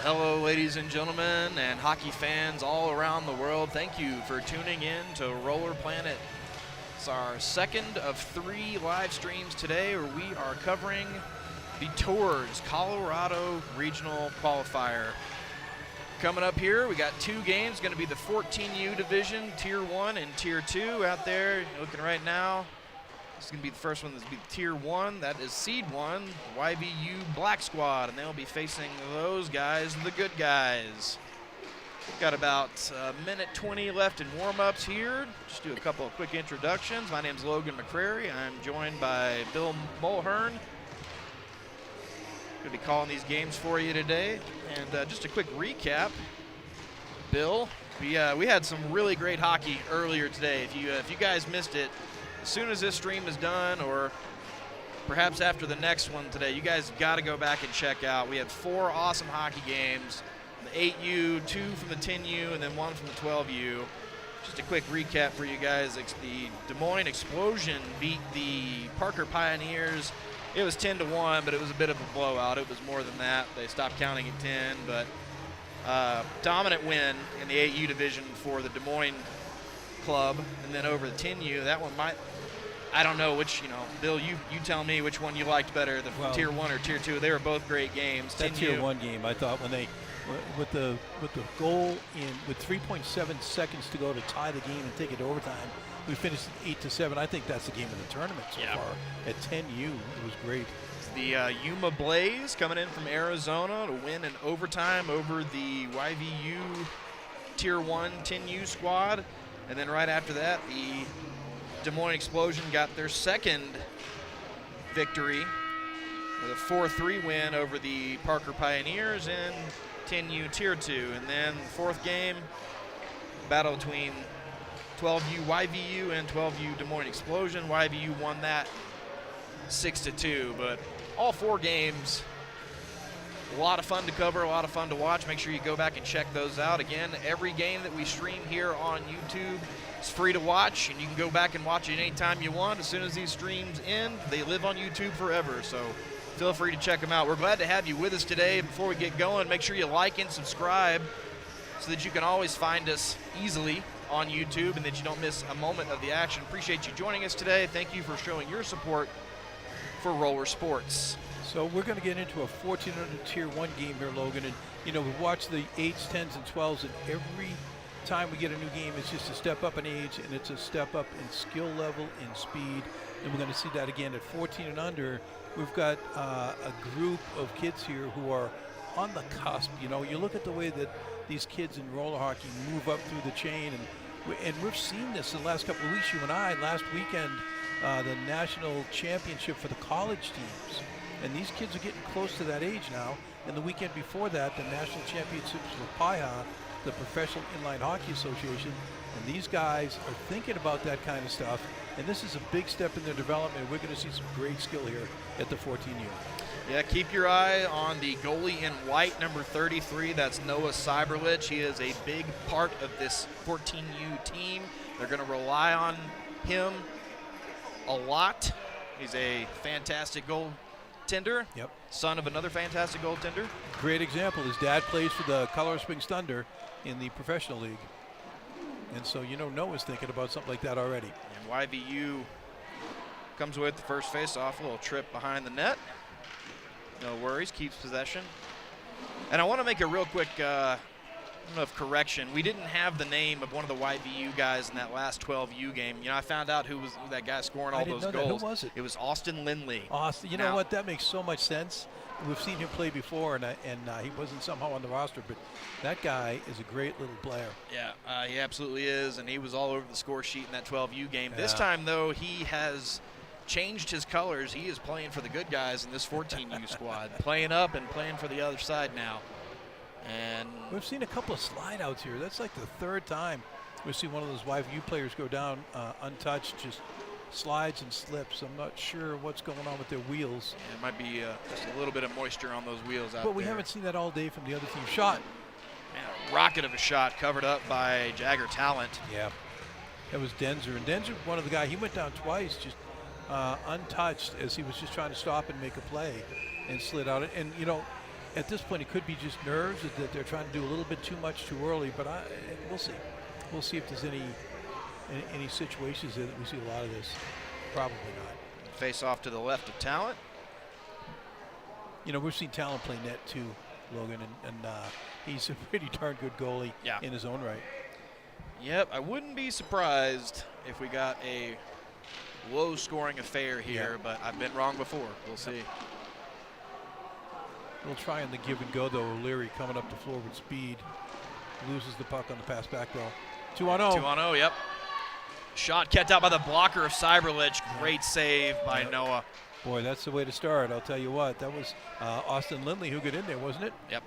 Hello, ladies and gentlemen, and hockey fans all around the world. Thank you for tuning in to Roller Planet. It's our second of 3 live streams today where we are covering the TORHS Colorado Regional Qualifier. Coming up here, we got 2 games. Going to be the 14U division, Tier 1 and Tier 2 out there. You're looking right now. This is going to be the first one. This will be Tier 1. That is Seed 1, YVU Black Squad, and they'll be facing those guys, the good guys. Got about a minute 20 left in warm-ups here. Just do a couple of quick introductions. My name's Logan McCrary. I'm joined by Bill Mulhern. Going to be calling these games for you today. And just a quick recap. Bill, we had some really great hockey earlier today. If you guys missed it, as soon as this stream is done, or perhaps after the next one today, you guys have got to go back and check out. We had 4 awesome hockey games, the 8U, 2 from the 10U, and then 1 from the 12U. Just a quick recap for you guys. The Des Moines Explosion beat the Parker Pioneers. It was 10-1, but it was a bit of a blowout. It was more than that. They stopped counting at 10, but dominant win in the 8U division for the Des Moines club. And then over the 10U, that one I don't know which, Bill, you tell me which one you liked better, the Tier 1 or Tier 2. They were both great games. That Tier 1 game, I thought when they, with the goal with 3.7 seconds to go to tie the game and take it to overtime, we finished 8-7. I think that's the game of the tournament so far. At 10U, it was great. The Yuma Blaze coming in from Arizona to win in overtime over the YVU Tier 1 10U squad. And then right after that, the Des Moines Explosion got their second victory with a 4-3 win over the Parker Pioneers in 10U Tier 2. And then the fourth game, battle between 12U YVU and 12U Des Moines Explosion. YVU won that 6-2, but all 4 games, a lot of fun to cover, a lot of fun to watch. Make sure you go back and check those out. Again, every game that we stream here on YouTube is free to watch, and you can go back and watch it anytime you want. As soon as these streams end, they live on YouTube forever, so feel free to check them out. We're glad to have you with us today. Before we get going, make sure you like and subscribe so that you can always find us easily on YouTube and that you don't miss a moment of the action. Appreciate you joining us today. Thank you for showing your support for roller sports. So we're going to get into a 1400 Tier 1 game here, Logan. And, we watch the 8s, 10s, and 12s, and every time we get a new game, it's just a step up in age, and it's a step up in skill level, in speed. And we're going to see that again at 14 and under. We've got a group of kids here who are on the cusp. You look at the way that these kids in roller hockey move up through the chain, and we've seen this in the last couple of weeks. You and I, last weekend, the national championship for the college teams. And these kids are getting close to that age now. And the weekend before that, the national championships for PIHA, the Professional Inlinehockey Association. And these guys are thinking about that kind of stuff. And this is a big step in their development. We're going to see some great skill here at the 14U. Yeah, keep your eye on the goalie in white, number 33. That's Noah Cyberlich. He is a big part of this 14U team. They're going to rely on him a lot. He's a fantastic goaltender. Yep. Son of another fantastic goaltender. Great example. His dad plays for the Colorado Springs Thunder in the professional league. And so, Noah's thinking about something like that already. And YVU comes with the first face-off, a little trip behind the net. No worries, keeps possession. And I want to make a real quick correction. We didn't have the name of one of the YVU guys in that last 12U game. I found out who was that guy scoring all those goals. Who was it? It was Austin Lindley. Austin, you know what? That makes so much sense. We've seen him play before, and he wasn't somehow on the roster, but that guy is a great little player. Yeah, he absolutely is, and he was all over the score sheet in that 12U game. Yeah. This time, though, he has changed his colors. He is playing for the good guys in this 14U squad, playing up and playing for the other side now. And we've seen a couple of slide outs here. That's like the 3rd time we've seen one of those YVU players go down untouched, just slides and slips. I'm not sure what's going on with their wheels. Yeah, it might be just a little bit of moisture on those wheels out there. But we haven't seen that all day from the other team. Shot. Man, a rocket of a shot covered up by Jagger Talent. Yeah, that was Denzer. And Denzer, one of the guys, he went down twice, just untouched as he was just trying to stop and make a play and slid out. And, at this point, it could be just nerves that they're trying to do a little bit too much too early. But we'll see. We'll see if there's any situations that we see a lot of this. Probably not. Face off to the left of Talent. You know, we've seen Talent play net too, Logan, and he's a pretty darn good goalie in his own right. Yep, I wouldn't be surprised if we got a low-scoring affair here, but I've been wrong before. We'll see. We'll try on the give and go, though. O'Leary coming up the floor with speed. Loses the puck on the pass back, though. 2-on-0. 2-on-0, yep. Shot kept out by the blocker of Cyberlich. Great save by Noah. Boy, that's the way to start. I'll tell you what. That was Austin Lindley who got in there, wasn't it? Yep.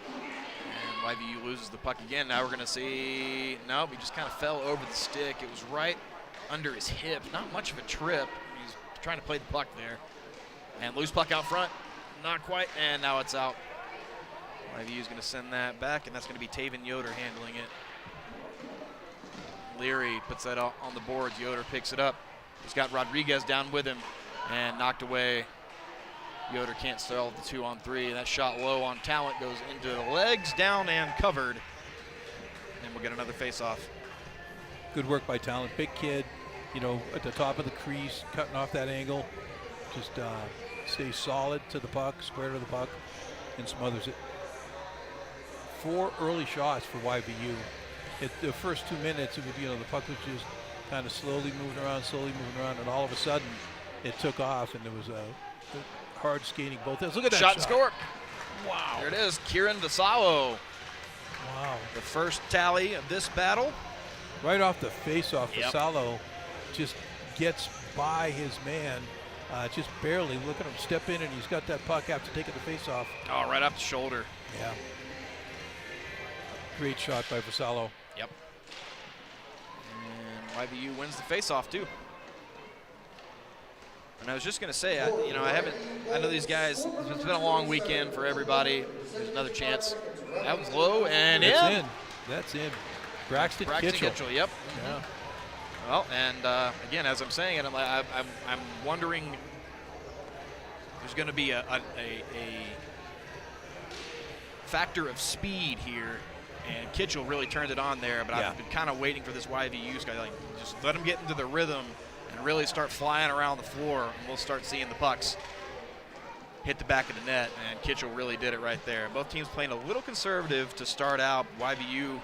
And YVU loses the puck again. Now we're going to see, nope, he just kind of fell over the stick. It was right under his hip. Not much of a trip. He's trying to play the puck there. And loose puck out front. Not quite. And now it's out. YVU is going to send that back, and that's going to be Taven Yoder handling it. Leary puts that on the boards. Yoder picks it up. He's got Rodriguez down with him and knocked away. Yoder can't sell the 2-on-3. That shot low on Talent goes into the legs, down and covered. And we'll get another face-off. Good work by Talent. Big kid, you know, at the top of the crease, cutting off that angle. Just stays solid to the puck, square to the puck, and smothers it. 4 early shots for YVU. At the first 2 minutes, it would, you know, the puck was just kind of slowly moving around, and all of a sudden, it took off, and there was a hard skating both ends. Look at that shot. And score. Wow. There it is, Kieran DeSalo. Wow. The first tally of this battle. Right off the face-off, DeSalo just gets by his man, just barely. Look at him step in, and he's got that puck after taking the face-off. Oh, right off the shoulder. Yeah. Great shot by Vassallo. Yep. And YVU wins the face-off too. And I was just going to say, I know these guys, it's been a long weekend for everybody. There's another chance. That was low and in. That's in. Braxton Kitchell. Yep. Yeah. Well, and again, as I'm saying it, I'm wondering, there's going to be a factor of speed here. And Kitchell really turned it on there, but I've been kind of waiting for this YVU guy. Like, just let him get into the rhythm and really start flying around the floor, and we'll start seeing the pucks hit the back of the net. And Kitchell really did it right there. Both teams playing a little conservative to start out. YVU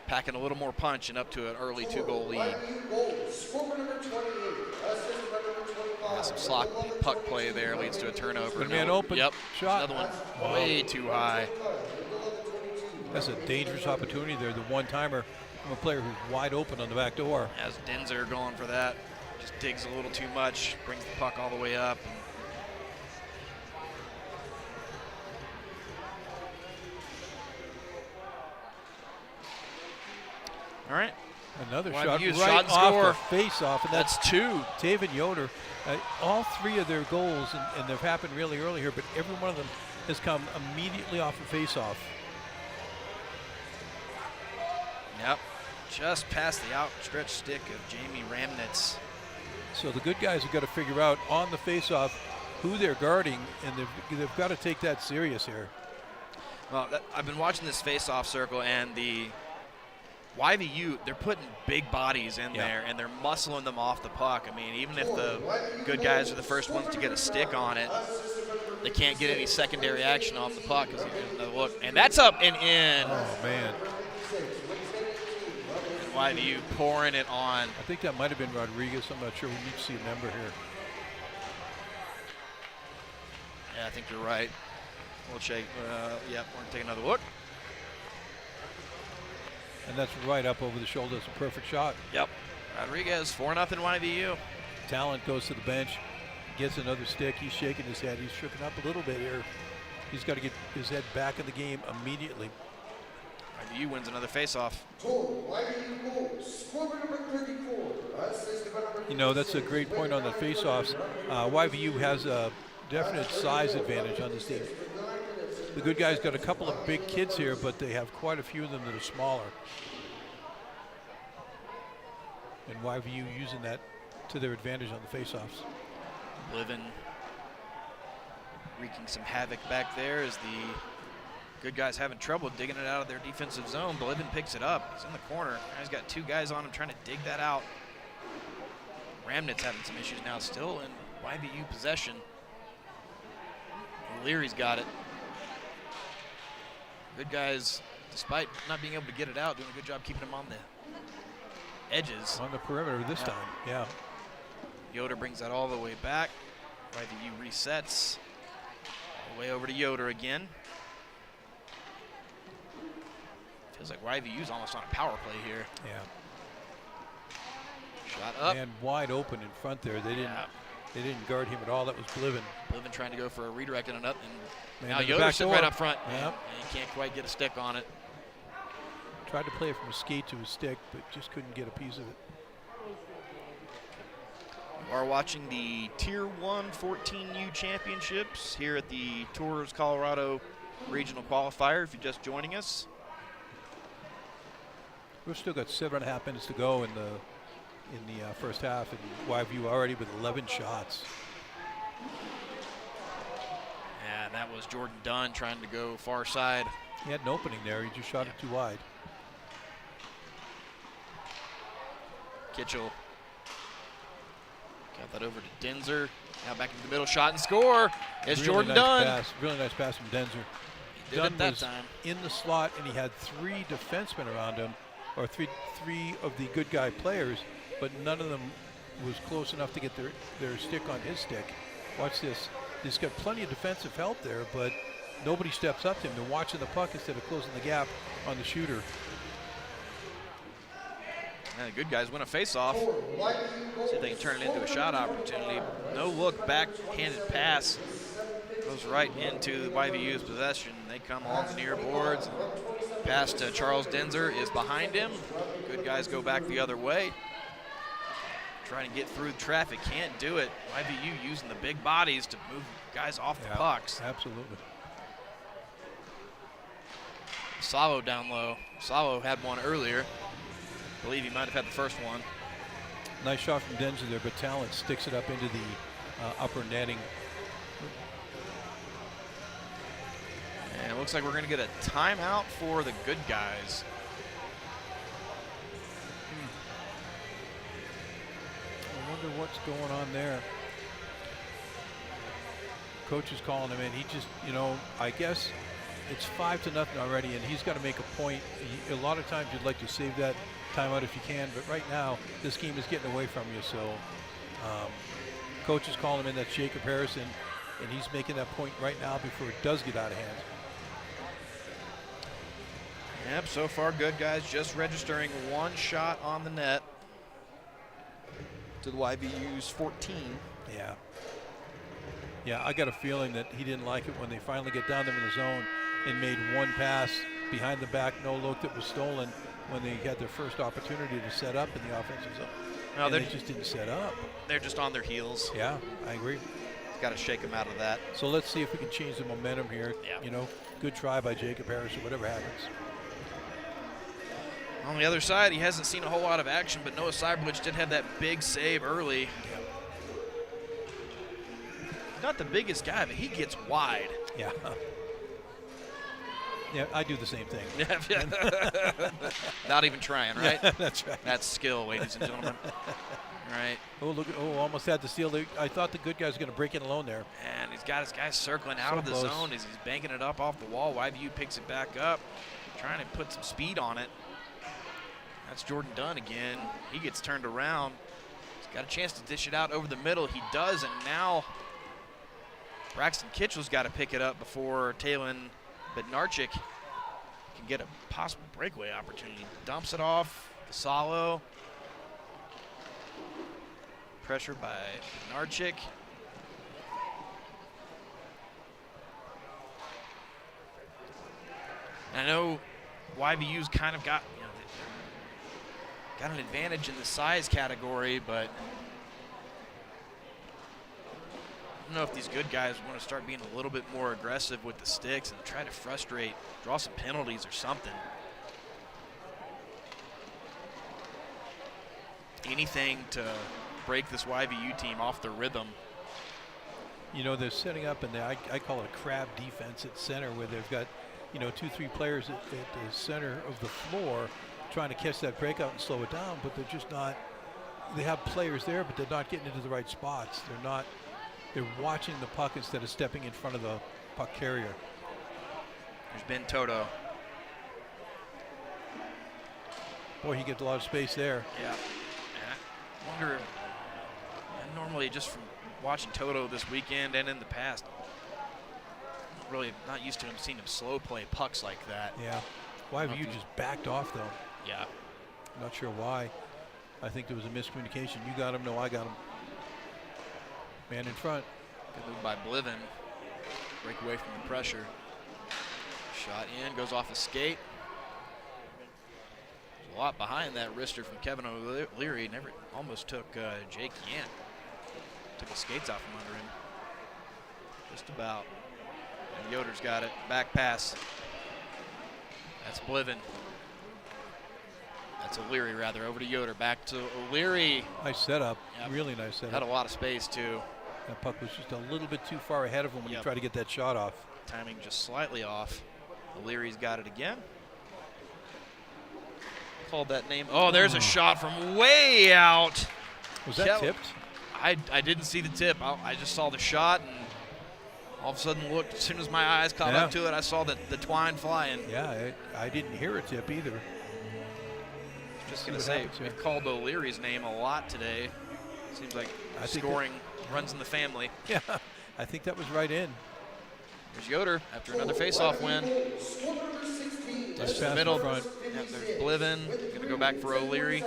packing a little more punch and up to an early 2-goal lead. Some sloppy puck play there leads to a turnover. Good man open. Yep. Shot. Another one way too high. That's a dangerous opportunity there. The one-timer from a player who's wide open on the back door. As Denzer going for that. Just digs a little too much. Brings the puck all the way up. All right. Another YVU shot right shot and off score. the face-off. And That's 2. Taven Yoder. All 3 of their goals, and they've happened really early here, but every one of them has come immediately off a face-off. Yep, just past the outstretched stick of Jamie Ramnitz. So the good guys have got to figure out on the face-off who they're guarding, and they've got to take that serious here. Well, I've been watching this face-off circle, and the YVU, they're putting big bodies in there, and they're muscling them off the puck. I mean, even if the good guys are the first ones to get a stick on it, they can't get any secondary action on the puck. Look, and that's up and in. Oh, man. YVU pouring it on. I think that might have been Rodriguez. I'm not sure. We need to see a number here. Yeah, I think you're right. We'll check. Yep, we're going to take another look. And that's right up over the shoulder. It's a perfect shot. Yep. Rodriguez, 4-0 YVU. Talent goes to the bench, gets another stick. He's shaking his head. He's tripping up a little bit here. He's got to get his head back in the game immediately. YVU wins another faceoff. You know, that's a great point on the faceoffs. YVU has a definite size advantage on this team. The good guys got a couple of big kids here, but they have quite a few of them that are smaller. And YVU using that to their advantage on the faceoffs. wreaking some havoc back there as the good guys having trouble digging it out of their defensive zone. Blivin picks it up. He's in the corner. Now he's got 2 guys on him trying to dig that out. Ramnit's having some issues now, still in YVU possession. O'Leary's got it. Good guys, despite not being able to get it out, doing a good job keeping them on the edges. On the perimeter this time, yeah. Yoder brings that all the way back. YVU resets. All the way over to Yoder again. Feels like YVU's almost on a power play here. Yeah. Shot up. And wide open in front there. They didn't guard him at all. That was Blivin. Blivin trying to go for a redirect and an up, and Man, now in the Yoder's back sitting door. right up front. Yep. And he can't quite get a stick on it. Tried to play it from a skate to a stick, but just couldn't get a piece of it. You are watching the Tier 1 14U Championships here at the TORHS Colorado Regional Qualifier, if you're just joining us. We've still got 7.5 minutes to go in the first half, and YVU already with 11 shots. And that was Jordan Dunn trying to go far side. He had an opening there. He just shot it too wide. Kitchell got that over to Denzer. Now back into the middle, shot and score. It's Really Jordan nice Dunn. pass. Really nice pass from Denzer. He did Dunn it that was time. in the slot, and he had 3 defensemen around him, or three of the good guy players, but none of them was close enough to get their stick on his stick. Watch this. He's got plenty of defensive help there, but nobody steps up to him. They're watching the puck instead of closing the gap on the shooter. And the good guys win a face-off. See if they can turn it into a shot opportunity. No look, backhanded pass. Goes right into YVU's possession. They come along the near boards. Pass to Charles Denzer is behind him. Good guys go back the other way. Trying to get through traffic, can't do it. YVU using the big bodies to move guys off the pucks. Absolutely. Savo down low. Savo had one earlier. I believe he might have had the first one. Nice shot from Denzer there, but Talent sticks it up into the upper netting. And it looks like we're going to get a timeout for the good guys. I wonder what's going on there. Coach is calling him in. He just, I guess it's 5-0 already, and he's got to make a point. A lot of times you'd like to save that timeout if you can, but right now this game is getting away from you. So coach is calling him in. That's Jacob Harrison, and he's making that point right now before it does get out of hand. Yep, so far good guys, just registering 1 shot on the net to the YVU's 14. Yeah. Yeah, I got a feeling that he didn't like it when they finally get down there in the zone and made 1 pass behind the back, no look, that was stolen when they had their first opportunity to set up in the offensive zone. No, they just didn't set up. They're just on their heels. Yeah, I agree. Got to shake them out of that. So let's see if we can change the momentum here. Yeah. Good try by Jacob Harris or whatever happens. On the other side, he hasn't seen a whole lot of action, but Noah Cyberlich did have that big save early. Yeah. Not the biggest guy, but he gets wide. Yeah. Yeah, I do the same thing. Not even trying, right? Yeah, that's right. That's skill, ladies and gentlemen. Right. Oh, look! Oh, almost had to steal. I thought the good guy was going to break in alone there. And he's got his guys circling out of the zone as he's banking it up off the wall. YVU picks it back up, trying to put some speed on it. That's Jordan Dunn again. He gets turned around. He's got a chance to dish it out over the middle. He does, and now Braxton Kitchell's got to pick it up before Talon Bednarchik can get a possible breakaway opportunity. Dumps it off. Casalo. Pressure by Bednarchik. I know YVU's kind of got an advantage in the size category, but I don't know if these good guys want to start being a little bit more aggressive with the sticks and try to frustrate, draw some penalties or something. Anything to break this YVU team off their rhythm. You know, they're setting up, and I call it a crab defense at center, where they've got, you know, 2-3 players at the center of the floor trying to catch that breakout and slow it down, but they're just not. They have players there, but they're not getting into the right spots. They're watching the puck instead of stepping in front of the puck carrier. There's Ben Toto. Boy, he gets a lot of space there. Yeah. And I wonder, and normally just from watching Toto this weekend and in the past, really not used to him seeing him slow play pucks like that. Yeah. Why have you just backed off, though? Yeah. Not sure why. I think there was a miscommunication. You got him, no, I got him. Man in front. Good move by Bliven. Break away from the pressure. Shot in, goes off a skate. There's a lot behind that wrister from Kevin O'Leary. Almost took Jake Yant. Took his skates out from under him. Just about. And Yoder's got it. Back pass. That's Bliven. That's O'Leary, rather. Over to Yoder. Back to O'Leary. Nice setup. Yep. Really nice setup. Had a lot of space, too. That puck was just a little bit too far ahead of him when he tried to get that shot off. Timing just slightly off. O'Leary's got it again. Called that name. Oh, there's a shot from way out. Was that tipped? I didn't see the tip. I just saw the shot, and all of a sudden looked. As soon as my eyes caught up to it, I saw the twine flying. Yeah, I didn't hear a tip either. Just going to say, we've called O'Leary's name a lot today. Seems like scoring runs in the family. Yeah, I think that was right in. There's Yoder after another face-off win. Nice to the middle. Yep, there's Bliven. Going to go back for O'Leary.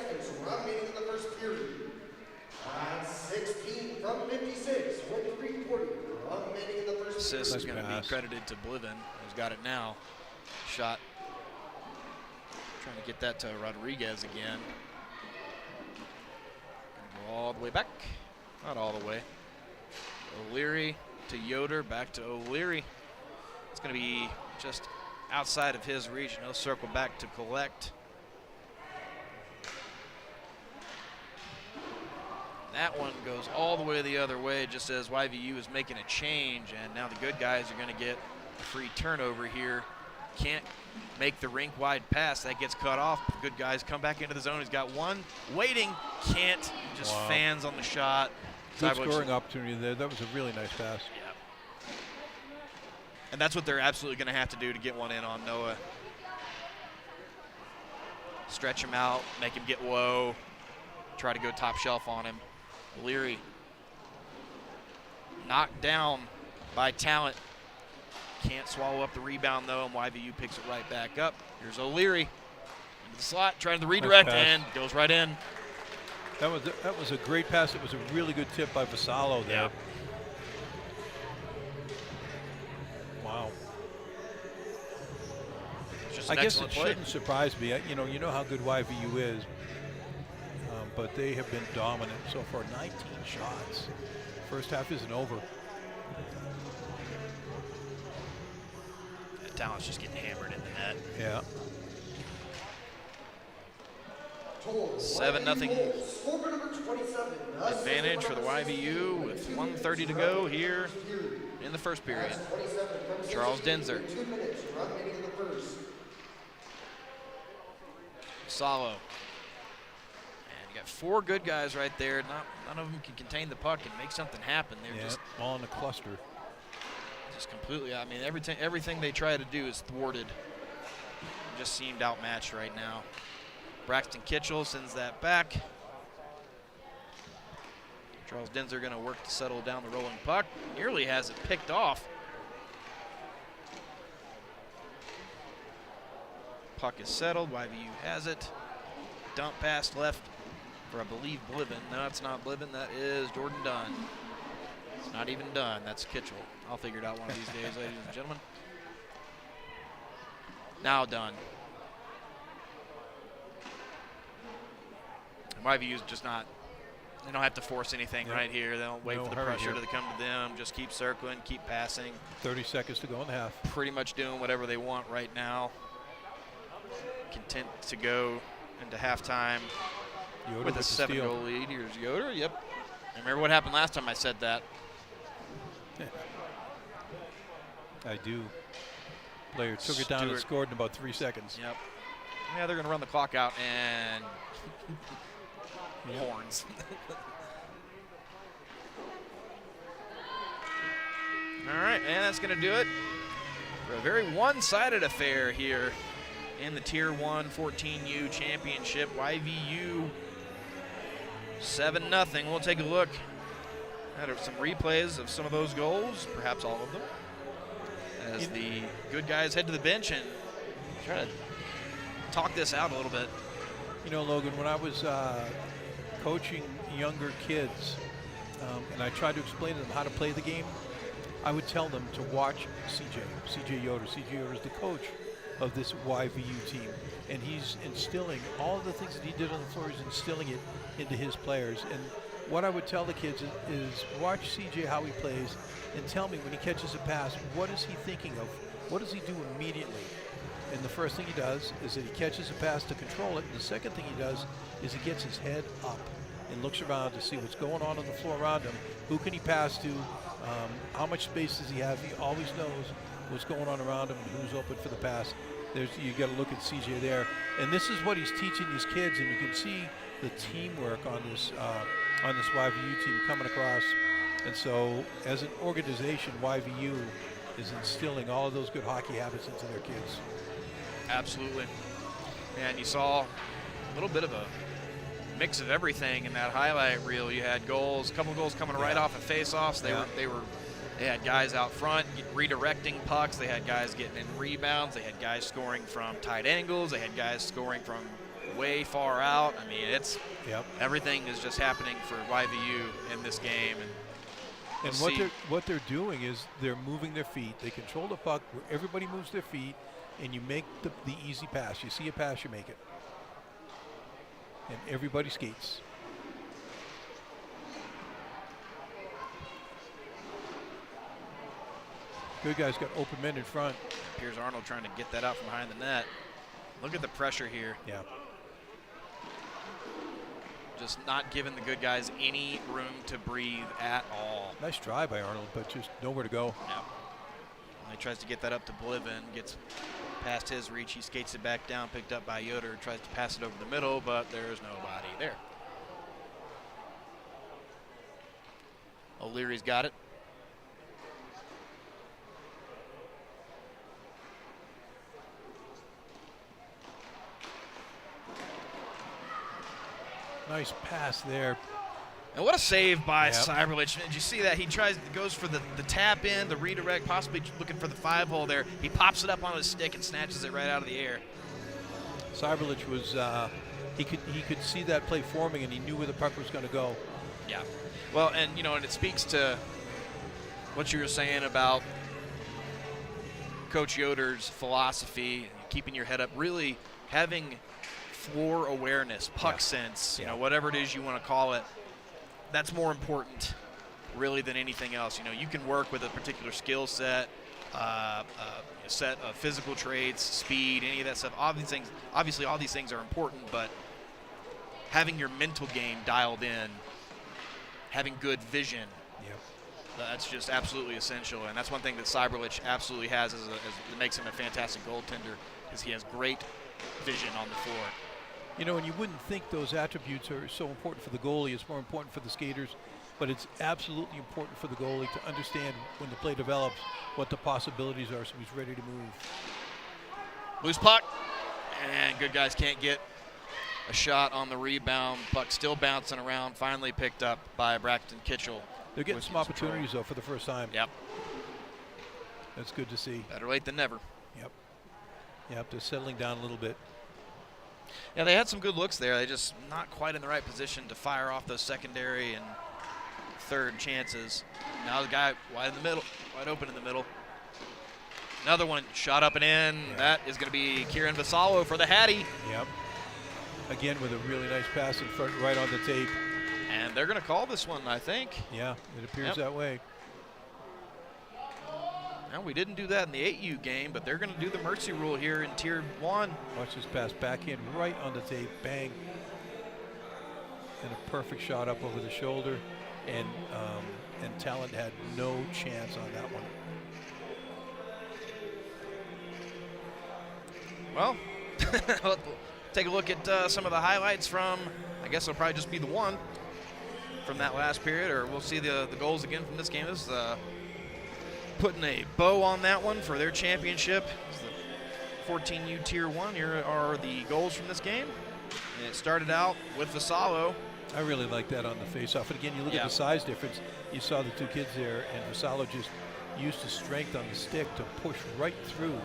16 from 56, 1:40 remaining in the first. Assist is going to be credited to Bliven, who's got it now. Shot. Trying to get that to Rodriguez again. Go all the way back. Not all the way. O'Leary to Yoder, back to O'Leary. It's going to be just outside of his reach. He'll circle back to collect. That one goes all the way the other way, just as YVU is making a change, and now the good guys are going to get a free turnover here. Can't make the rink-wide pass. That gets cut off. The good guys come back into the zone. He's got one waiting. Can't. Just fans on the shot. Good scoring opportunity there. That was a really nice pass. Yeah. And that's what they're absolutely going to have to do to get one in on Noah. Stretch him out, make him get low, try to go top shelf on him. O'Leary knocked down by Talent. Can't swallow up the rebound, though, and YVU picks it right back up. Here's O'Leary into the slot, trying to redirect, and goes right in. That was a great pass. It was a really good tip by Vassallo there. Yeah. Wow. Just I guess it shouldn't surprise me. You know how good YVU is, but they have been dominant so far. 19 shots. First half isn't over. Talent's just getting hammered in the net. Yeah. 7-0 advantage for the YVU with 1:30 to go here in the first period. Charles Denzer. Salo. And you got four good guys right there. None of them can contain the puck and make something happen. They're just all in a cluster. Just completely. I mean, everything they try to do is thwarted. Just seemed outmatched right now. Braxton Kitchell sends that back. Charles Denzer going to work to settle down the rolling puck. Nearly has it picked off. Puck is settled. YVU has it. Dump pass left for, I believe, Bliven. No, it's not Bliven. That is Jordan Dunn. It's not even Dunn. That's Kitchell. I'll figure it out one of these days, ladies and gentlemen. Now Dunn. YVU's just not, they don't have to force anything right here. They don't wait for the pressure to come to them. Just keep circling, keep passing. 30 seconds to go in the half. Pretty much doing whatever they want right now. Content to go into halftime with a 7-goal lead. Here's Yoder. Yep. I remember what happened last time I said that. I do. Player took it down and Stewart. scored in about 3 seconds. Yep. Yeah, they're going to run the clock out and horns. All right, and that's going to do it for a very one-sided affair here in the Tier 1 14U Championship. YVU 7-0. We'll take a look at some replays of some of those goals, perhaps all of them, as the good guys head to the bench and try to talk this out a little bit. You know, Logan, when I was coaching younger kids and I tried to explain to them how to play the game, I would tell them to watch CJ Yoder. CJ Yoder is the coach of this YVU team, and he's instilling all of the things that he did on the floor. He's instilling it into his players. And what I would tell the kids is watch CJ how he plays and tell me when he catches a pass, what is he thinking of? What does he do immediately? And the first thing he does is that he catches a pass to control it. And the second thing he does is he gets his head up and looks around to see what's going on the floor around him. Who can he pass to? How much space does he have? He always knows what's going on around him and who's open for the pass. You got to look at CJ there. And this is what he's teaching these kids, and you can see the teamwork on this YVU team coming across. And so as an organization, YVU is instilling all of those good hockey habits into their kids. Absolutely. And you saw a little bit of a mix of everything in that highlight reel. You had goals, a couple of goals coming right off of face-offs. They had guys out front redirecting pucks. They had guys getting in rebounds. They had guys scoring from tight angles. They had guys scoring from way far out. I mean, everything is just happening for YVU in this game. And what they're doing is they're moving their feet. They control the puck where everybody moves their feet, and you make the easy pass. You see a pass, you make it. And everybody skates. Good guys got open men in front. Piers Arnold trying to get that out from behind the net. Look at the pressure here. Yeah. Just not giving the good guys any room to breathe at all. Nice drive by Arnold, but just nowhere to go. Yeah. He tries to get that up to Bliven, gets past his reach. He skates it back down, picked up by Yoder, tries to pass it over the middle, but there's nobody there. O'Leary's got it. Nice pass there. And what a save by Cyberlich. Did you see that? He goes for the tap in, the redirect, possibly looking for the 5-hole there. He pops it up on his stick and snatches it right out of the air. Cyberlich was, he could see that play forming, and he knew where the puck was going to go. Yeah. Well, and and it speaks to what you were saying about Coach Yoder's philosophy, keeping your head up, really having floor awareness, puck sense, whatever it is you want to call it. That's more important, really, than anything else. You can work with a particular skill set, set of physical traits, speed, any of that stuff. Obviously, all these things are important, but having your mental game dialed in, having good vision, that's just absolutely essential. And that's one thing that Cyberlich absolutely has, that makes him a fantastic goaltender, is he has great vision on the floor. And you wouldn't think those attributes are so important for the goalie. It's more important for the skaters, but it's absolutely important for the goalie to understand when the play develops what the possibilities are, so he's ready to move. Loose puck, and good guys can't get a shot on the rebound. Puck still bouncing around, finally picked up by Braxton Kitchell. They're getting some opportunities, though, for the first time. Yep. That's good to see. Better late than never. Yep, they're settling down a little bit. Yeah, they had some good looks there. They just not quite in the right position to fire off those secondary and third chances. Now the guy wide open in the middle. Another one shot up and in. Yeah. That is going to be Kieran Vassallo for the Hattie. Yep. Again with a really nice pass in front, right on the tape. And they're going to call this one, I think. Yeah, it appears that way. Now, we didn't do that in the 8U game, but they're going to do the mercy rule here in Tier 1. Watch this pass back in, right on the tape, bang. And a perfect shot up over the shoulder. And and Talent had no chance on that one. Well, we'll take a look at some of the highlights from, I guess it'll probably just be the one from that last period, or we'll see the goals again from this game. This is putting a bow on that one for their championship. It's the 14U Tier 1. Here are the goals from this game. And it started out with Vassallo. I really like that on the face-off. And again, you look at the size difference. You saw the two kids there, and Vassallo just used his strength on the stick to push right through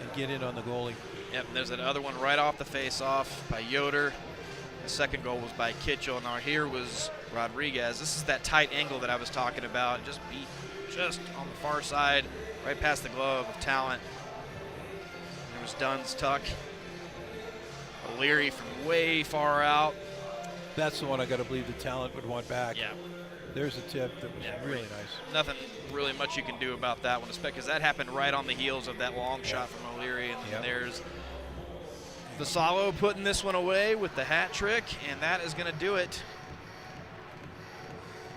and get in on the goalie. Yep, and there's that other one right off the face-off by Yoder. The second goal was by Kitchell. Now here was Rodriguez. This is that tight angle that I was talking about. Just beat just on the far side, right past the glove of Talent. There was Dunn's tuck. O'Leary from way far out. That's the one I got to believe the Talent would want back. Yeah. There's a tip that was really nice. Nothing really much you can do about that one, because that happened right on the heels of that long shot from O'Leary, and then there's Vassallo putting this one away with the hat trick, and that is going to do it.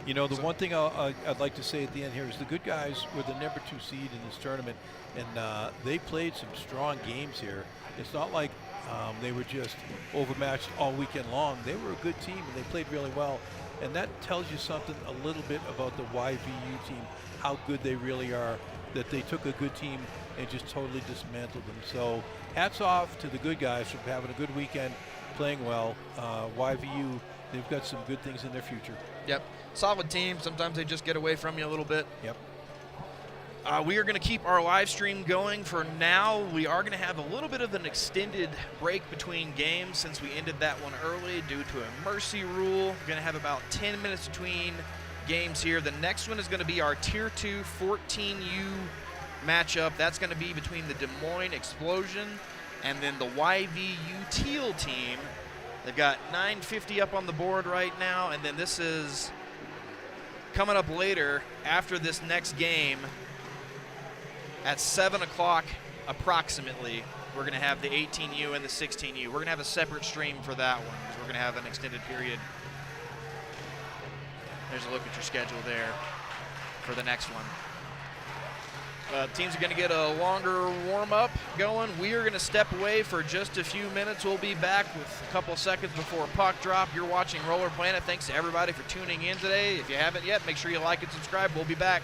You know, the one thing I'd like to say at the end here is the good guys were the number 2 seed in this tournament, and they played some strong games here. It's not like they were just overmatched all weekend long. They were a good team, and they played really well. And that tells you something a little bit about the YVU team, how good they really are, that they took a good team and just totally dismantled them. So hats off to the good guys for having a good weekend, playing well. YVU, they've got some good things in their future. Yep, solid team. Sometimes they just get away from you a little bit. Yep. We are going to keep our live stream going for now. We are going to have a little bit of an extended break between games since we ended that one early due to a mercy rule. We're going to have about 10 minutes between games here. The next one is going to be our Tier 2 14U matchup. That's going to be between the Des Moines Explosion and then the YVU Teal team. They've got 950 up on the board right now, and then this is coming up later after this next game. At 7 o'clock approximately, we're going to have the 18U and the 16U. We're going to have a separate stream for that one because we're going to have an extended period. There's a look at your schedule there for the next one. Teams are going to get a longer warm-up going. We are going to step away for just a few minutes. We'll be back with a couple of seconds before puck drop. You're watching Roller Planet. Thanks to everybody for tuning in today. If you haven't yet, make sure you like and subscribe. We'll be back.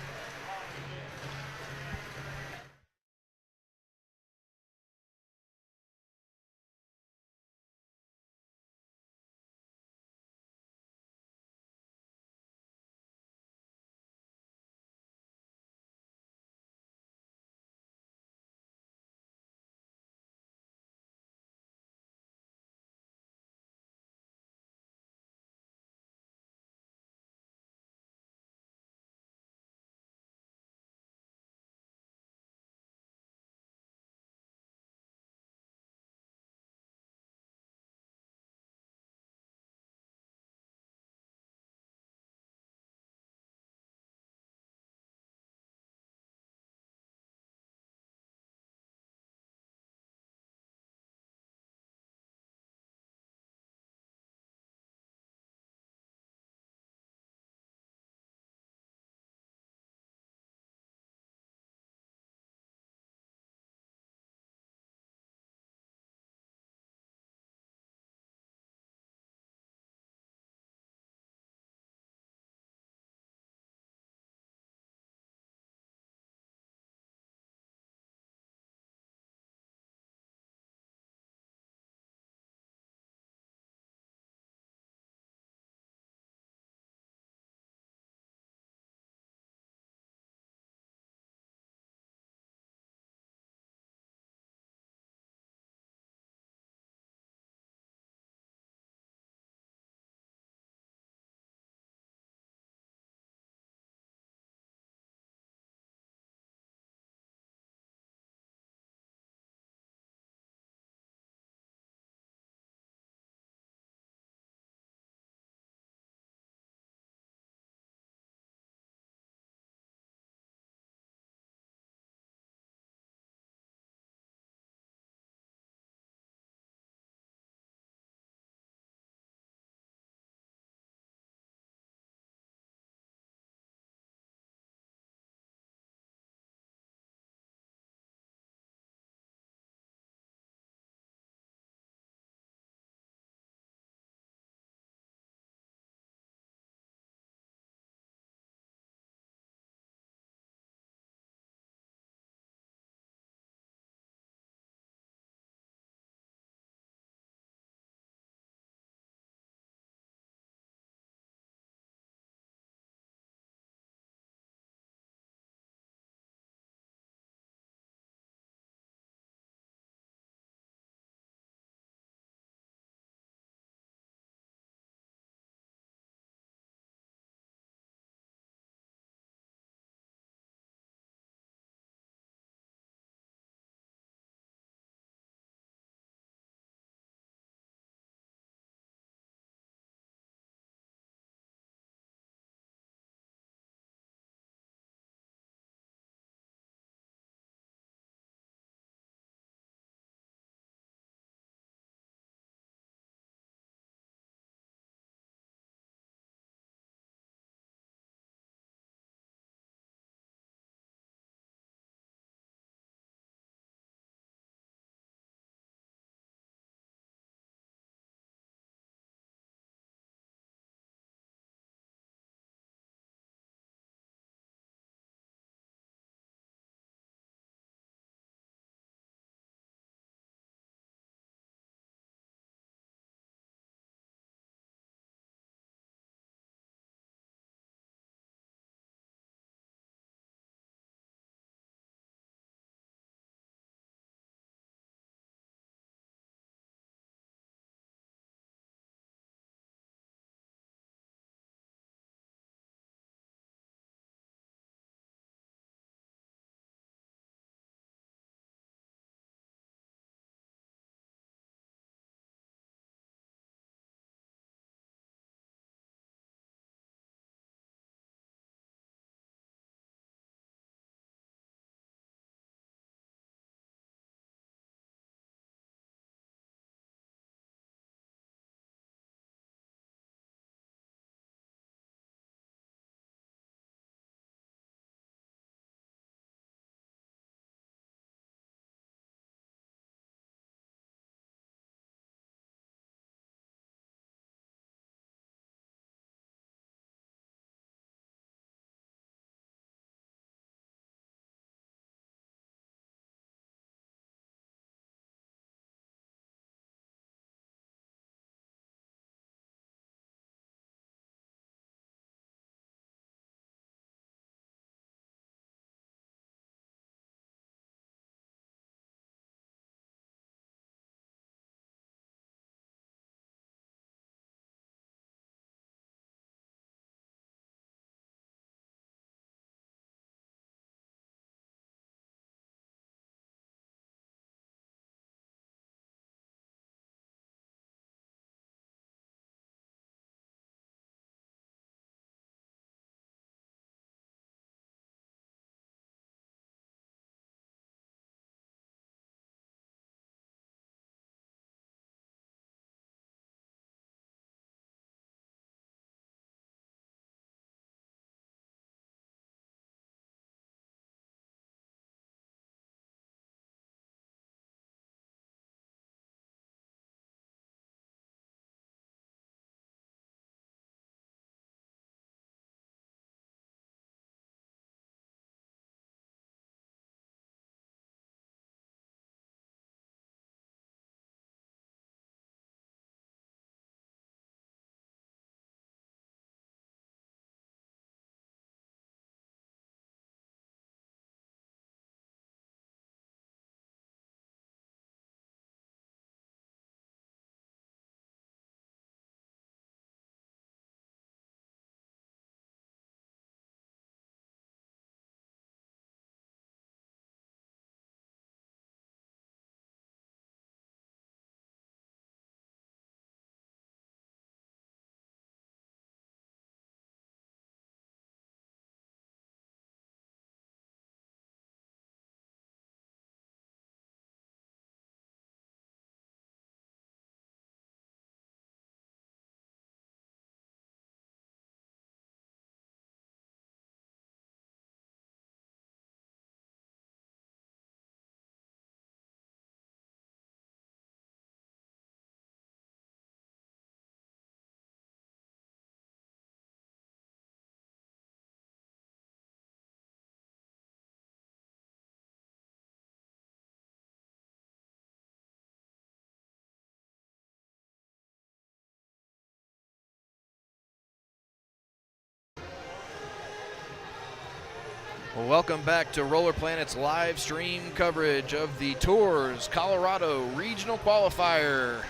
Well, welcome back to Roller Planet's live stream coverage of the TORHS Colorado Regional Qualifier.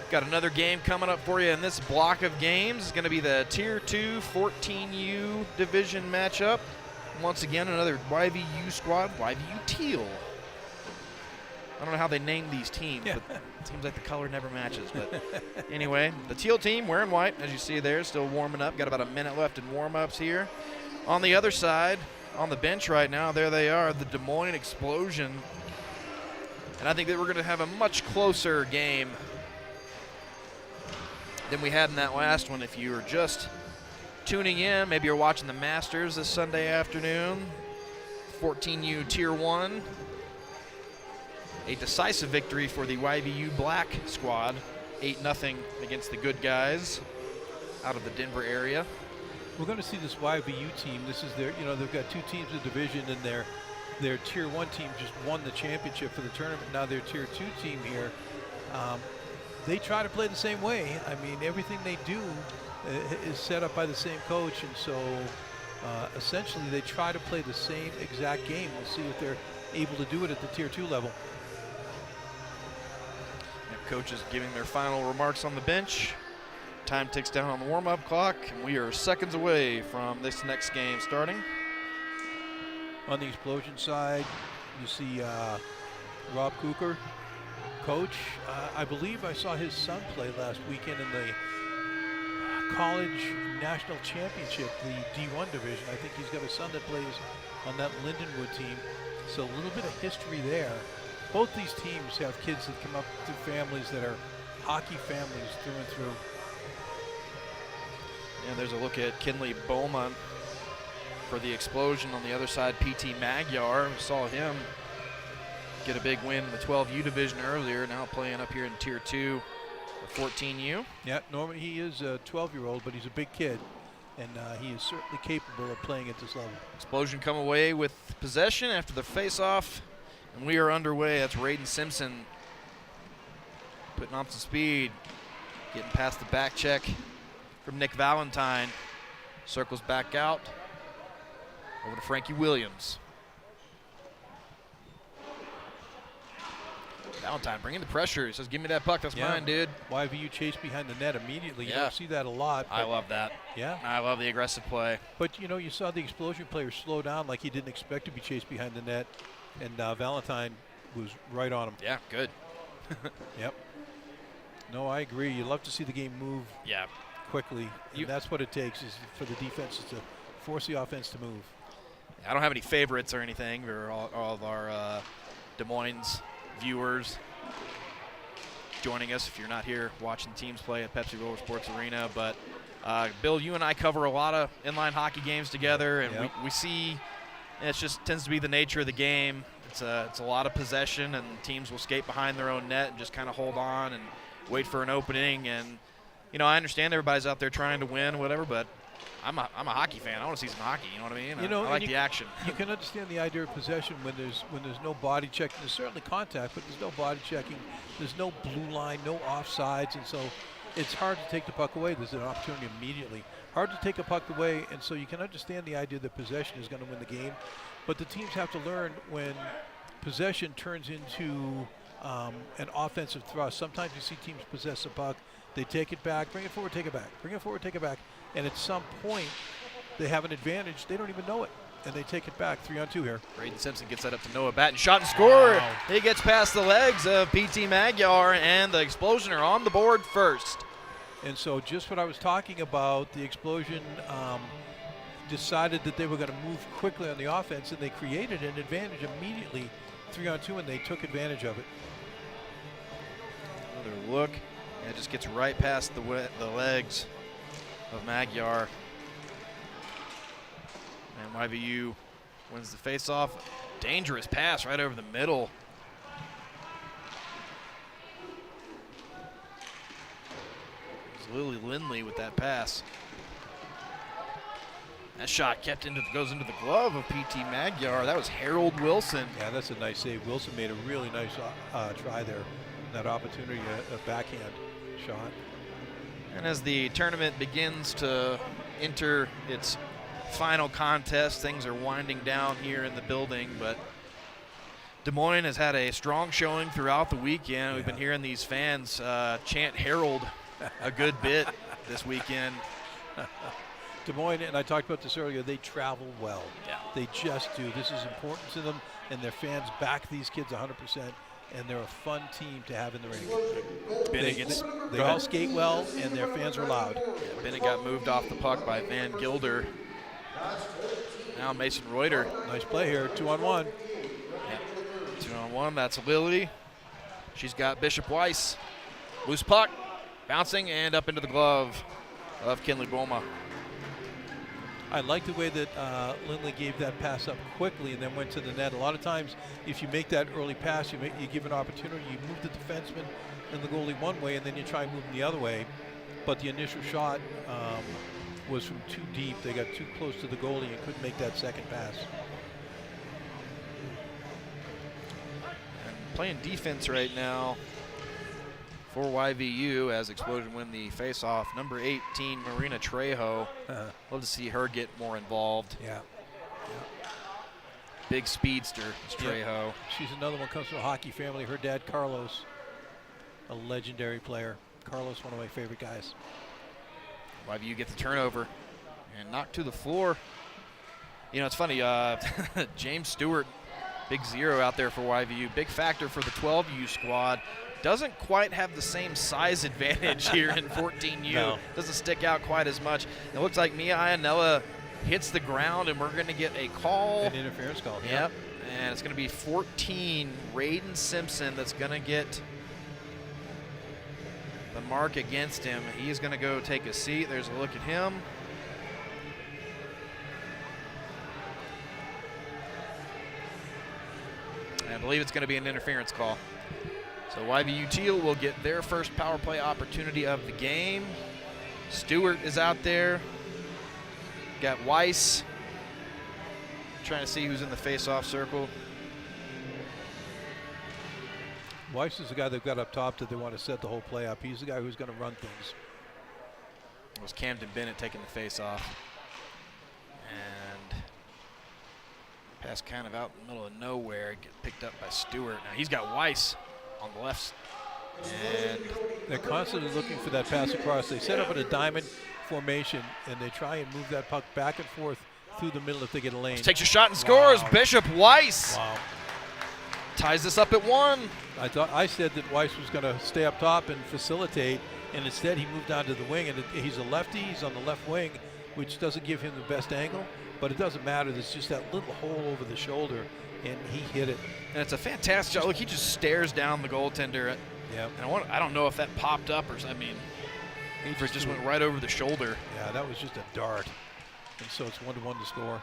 Got another game coming up for you in this block of games. It's going to be the Tier 2 14U division matchup. Once again, another YVU squad, YVU Teal. I don't know how they named these teams, but it seems like the color never matches. But anyway, the Teal team wearing white, as you see there, still warming up. Got about a minute left in warm-ups here. On the other side, on the bench right now, there they are, the Des Moines Explosion. And I think that we're going to have a much closer game than we had in that last one. If you were just tuning in, maybe you're watching the Masters this Sunday afternoon. 14U Tier 1. A decisive victory for the YVU Black squad. 8-0 against the good guys out of the Denver area. We're going to see this YVU team. This is their, they've got two teams in the division, and their Tier 1 team just won the championship for the tournament. Now their Tier 2 team here, they try to play the same way. I mean, everything they do is set up by the same coach, and so essentially they try to play the same exact game. We'll see if they're able to do it at the Tier 2 level. And coaches giving their final remarks on the bench. Time ticks down on the warm-up clock, and we are seconds away from this next game starting. On the Explosion side, you see Rob Cooker, coach. I believe I saw his son play last weekend in the college national championship, the D1 division. I think he's got a son that plays on that Lindenwood team, so a little bit of history there. Both these teams have kids that come up through families that are hockey families through and through. And there's a look at Kinley Bowman for the Explosion. On the other side, PT Magyar. We saw him get a big win in the 12U division earlier, now playing up here in Tier 2 of 14U. Yeah, Norman, he is a 12-year-old, but he's a big kid, and he is certainly capable of playing at this level. Explosion come away with possession after the face-off, and we are underway. That's Raiden Simpson putting on some speed, getting past the back check from Nick Valentine. Circles back out over to Frankie Williams. Valentine bringing the pressure. He says, give me that puck. That's mine, dude. YVU chase behind the net immediately. You Yeah. don't see that a lot. I love that. Yeah. I love the aggressive play. But, you saw the Explosion player slow down like he didn't expect to be chased behind the net, and Valentine was right on him. Yeah, good. Yep. No, I agree. You love to see the game move quickly. And that's what it takes, is for the defenses to force the offense to move. I don't have any favorites or anything for all of our Des Moines viewers joining us if you're not here watching teams play at Pepsi Roller Sports Arena. But Bill, you and I cover a lot of inline hockey games together, and we see it just tends to be the nature of the game. It's a lot of possession, and teams will skate behind their own net and just kind of hold on and wait for an opening. And I understand everybody's out there trying to win, whatever, but I'm a hockey fan. I want to see some hockey. You know what I mean? I like the action. You can understand the idea of possession when there's no body checking. There's certainly contact, but there's no body checking. There's no blue line, no offsides, and so it's hard to take the puck away. There's an opportunity immediately. Hard to take a puck away, and so you can understand the idea that possession is going to win the game. But the teams have to learn when possession turns into an offensive thrust. Sometimes you see teams possess the puck. They take it back, bring it forward, take it back, bring it forward, take it back. And at some point, they have an advantage. They don't even know it, and they take it back. 3-on-2 here. Raiden Simpson gets that up to Noah Batten. Shot and score. Wow. He gets past the legs of PT Magyar, and the Explosion are on the board first. And so just what I was talking about, the Explosion decided that they were going to move quickly on the offense, and they created an advantage immediately. 3-on-2, and they took advantage of it. Another look. And it just gets right past the legs of Magyar. And YVU wins the faceoff. Dangerous pass right over the middle. It's Lily Lindley with that pass. That shot goes into the glove of PT Magyar. That was Harold Wilson. Yeah, that's a nice save. Wilson made a really nice try there. That opportunity, a backhand shot. And as the tournament begins to enter its final contest. Things are winding down here in the building, but Des Moines has had a strong showing throughout the weekend. We've been hearing these fans chant Herald a good bit this weekend. Des Moines, and I talked about this earlier, they travel well. Yeah. They just do. This is important to them, and their fans back these kids 100%, and they're a fun team to have in the ring. They all skate well, and their fans are loud. Yeah, Bennett got moved off the puck by Van Gilder. Now Mason Reuter. Nice play here, 2-on-1. Yeah. 2-on-1, that's Lily. She's got Bishop Weiss. Loose puck, bouncing and up into the glove of Kinley Boma. I like the way that Lindley gave that pass up quickly and then went to the net. A lot of times, if you make that early pass, you give an opportunity. You move the defenseman and the goalie one way, and then you try and move them the other way. But the initial shot was from too deep. They got too close to the goalie and couldn't make that second pass. And playing defense right now for YVU as Explosion win the face-off. Number 18, Marina Trejo. Love to see her get more involved. Yeah. Big speedster is Trejo. Yeah. She's another one, comes from a hockey family. Her dad, Carlos, a legendary player. Carlos, one of my favorite guys. YVU gets the turnover and knocked to the floor. You know, it's funny, James Stewart, big zero out there for YVU. Big factor for the 12U squad. Doesn't quite have the same size advantage here in 14U. No. Doesn't stick out quite as much. It looks like Mia Iannella hits the ground, and we're going to get a call. An interference call. Yep. And it's going to be 14, Raiden Simpson, that's going to get the mark against him. He's going to go take a seat. There's a look at him. I believe it's going to be an interference call. So YVU Teal will get their first power play opportunity of the game. Stewart is out there. Got Weiss. Trying to see who's in the face-off circle. Weiss is the guy they've got up top that they want to set the whole play up. He's the guy who's going to run things. It was Camden Bennett taking the face-off. And pass kind of out in the middle of nowhere. Get picked up by Stewart. Now he's got Weiss on the left. And they're constantly looking for that pass across. They set up in a diamond formation, and they try and move that puck back and forth through the middle if they get a lane. takes a shot and scores. Wow. Bishop Weiss Ties this up at 1. I said that Weiss was going to stay up top and facilitate, and instead he moved down to the wing, and he's a lefty. He's on the left wing, which doesn't give him the best angle, but it doesn't matter. There's just that little hole over the shoulder, and he hit it. And it's a fantastic shot. Look, he just stares down the goaltender. Yeah. And I don't know if that popped up or something. I mean, it just went right over the shoulder. Yeah, that was just a dart. And so it's 1-1 to score.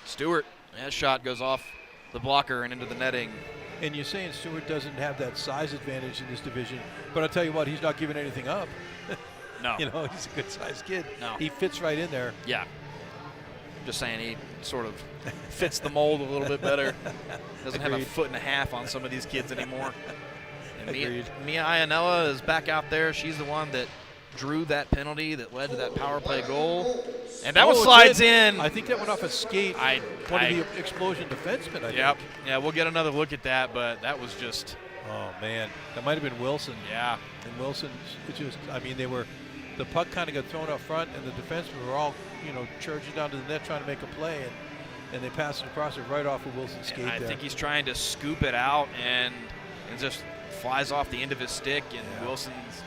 Stewart, that shot goes off the blocker and into the netting. And you're saying Stewart doesn't have that size advantage in this division, but I'll tell you what, he's not giving anything up. No. You know, he's a good-sized kid. No. He fits right in there. Yeah. Just saying he sort of fits the mold a little bit better. Doesn't have a foot and a half on some of these kids anymore. And Mia Iannella is back out there. She's the one that drew that penalty that led to that power play goal. And that one slides in. I think that went off a skate. One of the Explosion defensemen, I think. Yeah, we'll get another look at that, but that was just. Oh, man. That might have been Wilson. Yeah. And Wilson, the puck kind of got thrown up front, and the defensemen were all, charging down to the net trying to make a play, and they passed it across it right off of Wilson's skate. I think he's trying to scoop it out, and it just flies off the end of his stick, and Wilson's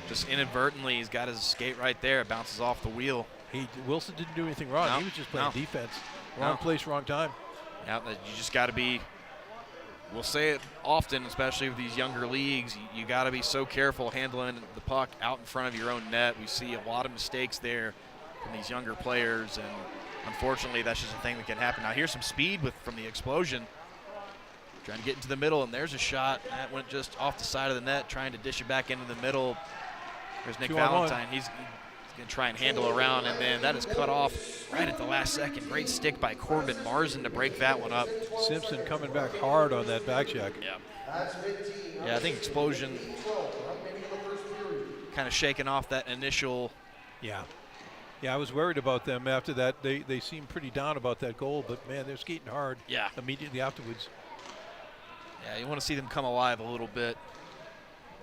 just inadvertently, he's got his skate right there. It bounces off the wheel. Wilson didn't do anything wrong. He was just playing defense. Wrong place, wrong time. Yeah, you just got to be. We'll say it often, especially with these younger leagues. You got to be so careful handling the puck out in front of your own net. We see a lot of mistakes there from these younger players, and unfortunately, that's just a thing that can happen. Now, here's some speed from the Explosion. Trying to get into the middle, and there's a shot. That went just off the side of the net, trying to dish it back into the middle. There's Nick Valentine. He's going to try and handle around, and then that is cut off right at the last second. Great stick by Corbin Marzen to break that one up. Simpson coming back hard on that back check. Yeah, I think Explosion kind of shaking off that initial Yeah, I was worried about them after that. They seemed pretty down about that goal, but man, they're skating hard. Yeah. Immediately afterwards. Yeah, you want to see them come alive a little bit.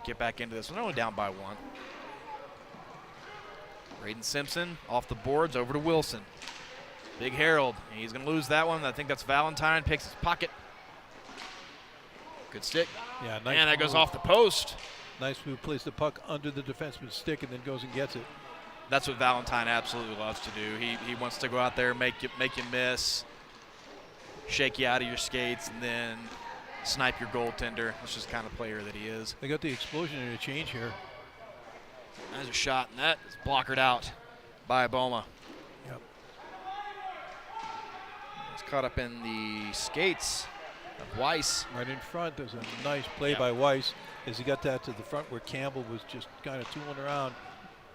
Get back into this. They're only down by 1. Braden Simpson off the boards over to Wilson. Big Harold. He's going to lose that one. I think that's Valentine. Picks his pocket. Good stick. Yeah, nice. And that goes off the post. Nice move. Plays the puck under the defenseman's stick and then goes and gets it. That's what Valentine absolutely loves to do. He wants to go out there, make you miss, shake you out of your skates, and then snipe your goaltender. That's just the kind of player that he is. They got the explosion in a change here. There's a shot, and that is blockered out by Boma. Yep. It's caught up in the skates of Weiss. Right in front. There's a nice play by Weiss as he got that to the front where Campbell was just kind of tooling around.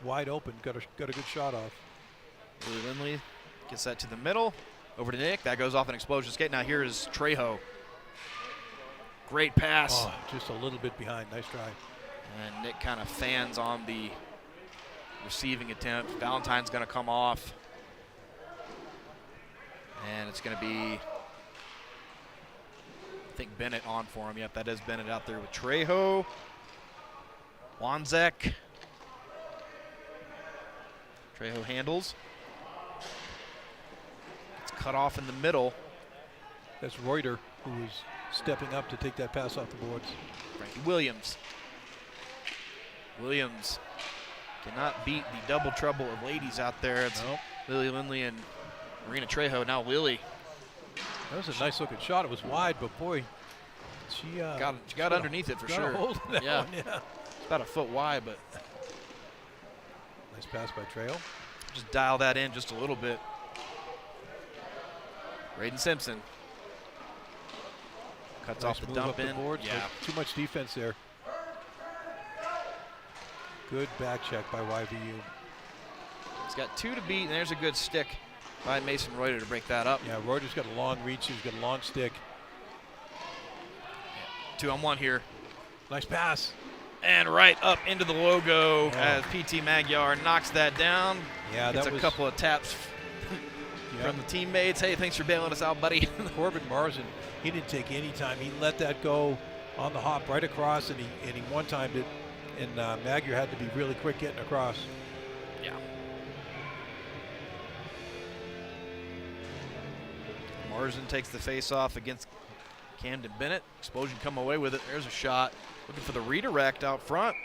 Wide open, got a good shot off. Willie Lindley gets that to the middle, over to Nick. That goes off an explosion skate. Now here is Trejo. Great pass. Oh, just a little bit behind. Nice try. And Nick kind of fans on the receiving attempt. Valentine's going to come off. And it's going to be, I think, Bennett on for him. Yep, that is Bennett out there with Trejo. Wanzek. Trejo handles. It's cut off in the middle. That's Reuter, who was stepping up to take that pass off the boards. Frankie Williams. Williams cannot beat the double trouble of ladies out there. It's Lily Lindley and Marina Trejo. Now Lily. That was a nice looking shot. It was wide, but boy, she got underneath it for got sure. A hold of that one, yeah. It's about a foot wide, but nice pass by Trejo. Just dial that in just a little bit. Braden Simpson cuts off the dump in. Boards, yeah, too much defense there. Good back check by YVU. He's got 2 to beat, and there's a good stick by Mason Reuter to break that up. Yeah, Reuter's got a long reach. He's got a long stick. 2-on-1 here. Nice pass. And right up into the logo as PT Magyar knocks that down. Yeah, gets that was a couple of taps from the teammates. Hey, thanks for bailing us out, buddy. Corbin Marzin, he didn't take any time. He let that go on the hop right across, and he one-timed it. And Magyar had to be really quick getting across. Yeah. Marzin takes the face-off against Camden Bennett. Explosion come away with it. There's a shot. Looking for the redirect out front.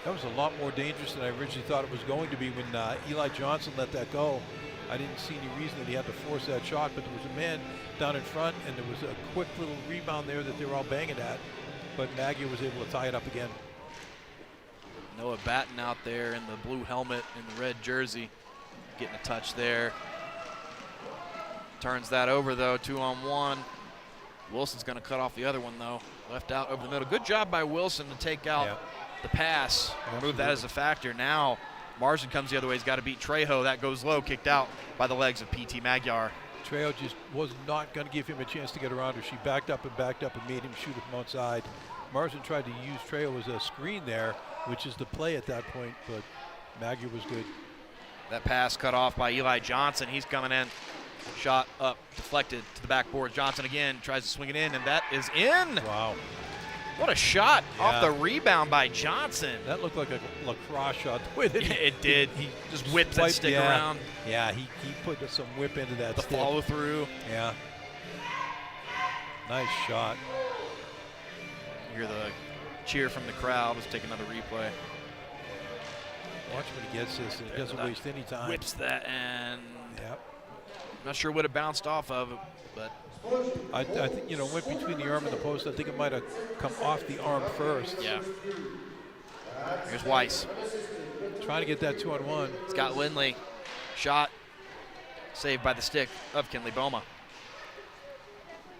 That was a lot more dangerous than I originally thought it was going to be when Eli Johnson let that go. I didn't see any reason that he had to force that shot, but there was a man down in front, and there was a quick little rebound there that they were all banging at. But Magyar was able to tie it up again. Noah Batten out there in the blue helmet and the red jersey, getting a touch there. Turns that over though, 2-on-1. Wilson's going to cut off the other one though. Left out over the middle. Good job by Wilson to take out the pass, remove that as a factor. Now Marzin comes the other way. He's got to beat Trejo. That goes low, kicked out by the legs of PT Magyar. Trejo just was not going to give him a chance to get around her. She backed up and made him shoot it from outside. Marzin tried to use Trejo as a screen there, which is the play at that point, but Magyar was good. That pass cut off by Eli Johnson. He's coming in. Shot up, deflected to the backboard. Johnson again tries to swing it in, and that is in. Wow. What a shot off the rebound by Johnson. That looked like a lacrosse shot. The way that it did. He just whipped that stick around. Yeah, he put some whip into that stick. The follow through. Yeah. Nice shot. You hear the cheer from the crowd. Let's take another replay. Watch when he gets this, and he doesn't waste any time. Whips that, and yep. Not sure what it bounced off of, but I think, went between the arm and the post. I think it might have come off the arm first. Yeah. Here's Weiss. Trying to get that 2-on-1. Scott Lindley. Shot. Saved by the stick of Kinley Boma.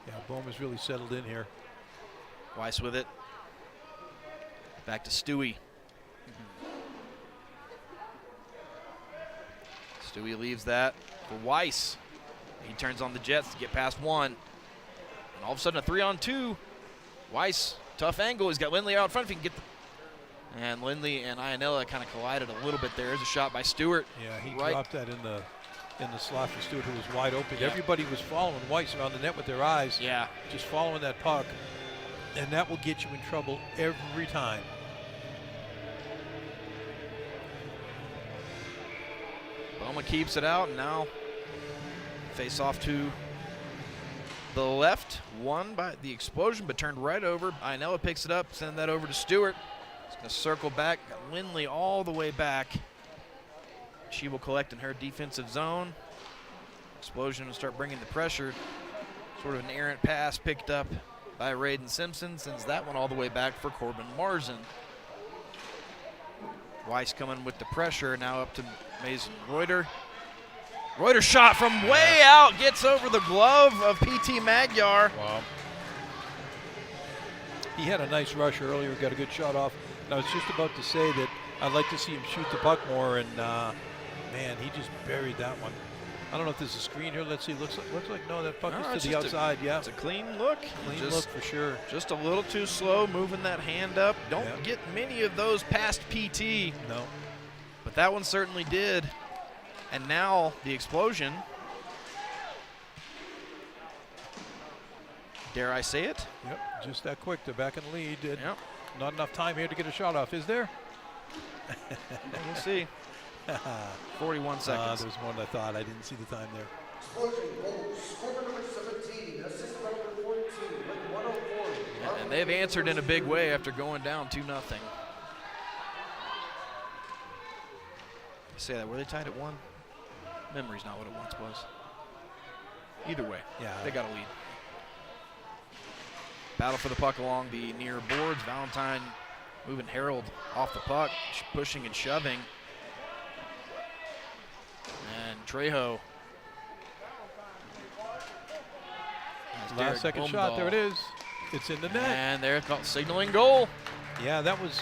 Yeah, Boma's really settled in here. Weiss with it. Back to Stewie. Stewie leaves that for Weiss. He turns on the Jets to get past one. And all of a sudden a 3-on-2. Weiss, tough angle. He's got Lindley out front. If he can get And Lindley and Ionella kind of collided a little bit there. There's a shot by Stewart. Yeah, he right. dropped that in the slot for Stewart, who was wide open. Yeah. Everybody was following Weiss around the net with their eyes. Yeah. Just following that puck. And that will get you in trouble every time. Bowman keeps it out, and now face off to the left. Won by the explosion, but turned right over. Ionella picks it up, send that over to Stewart. He's going to circle back. Got Lindley all the way back. She will collect in her defensive zone. Explosion will start bringing the pressure. Sort of an errant pass picked up by Raiden Simpson. Sends that one all the way back for Corbin Marzen. Weiss coming with the pressure, now up to Mason Reuter. Reuter shot from way out, gets over the glove of P.T. Magyar. Wow. He had a nice rush earlier, got a good shot off. And I was just about to say that I'd like to see him shoot the puck more, and man, he just buried that one. I don't know if there's a screen here. Let's see. Looks like no, that puck is to the outside. Yeah, it's a clean look. Clean look for sure. Just a little too slow moving that hand up. Don't get many of those past PT. No. But that one certainly did. And now the explosion. Dare I say it? Yep, just that quick. They're back in the lead. Yep. Not enough time here to get a shot off, is there? We'll see. 41 seconds. There's more than I thought. I didn't see the time there. Explosion goals. Scorer number 17, assist number 14, with 104. And they've answered in a big way after going down 2-0. Say that, were they tied at 1? Memory's not what it once was. Either way, they got a lead. Battle for the puck along the near boards. Valentine moving Harold off the puck, pushing and shoving. And Trejo. Last second shot, there it is. It's in the net. And they're signaling goal. Yeah, that was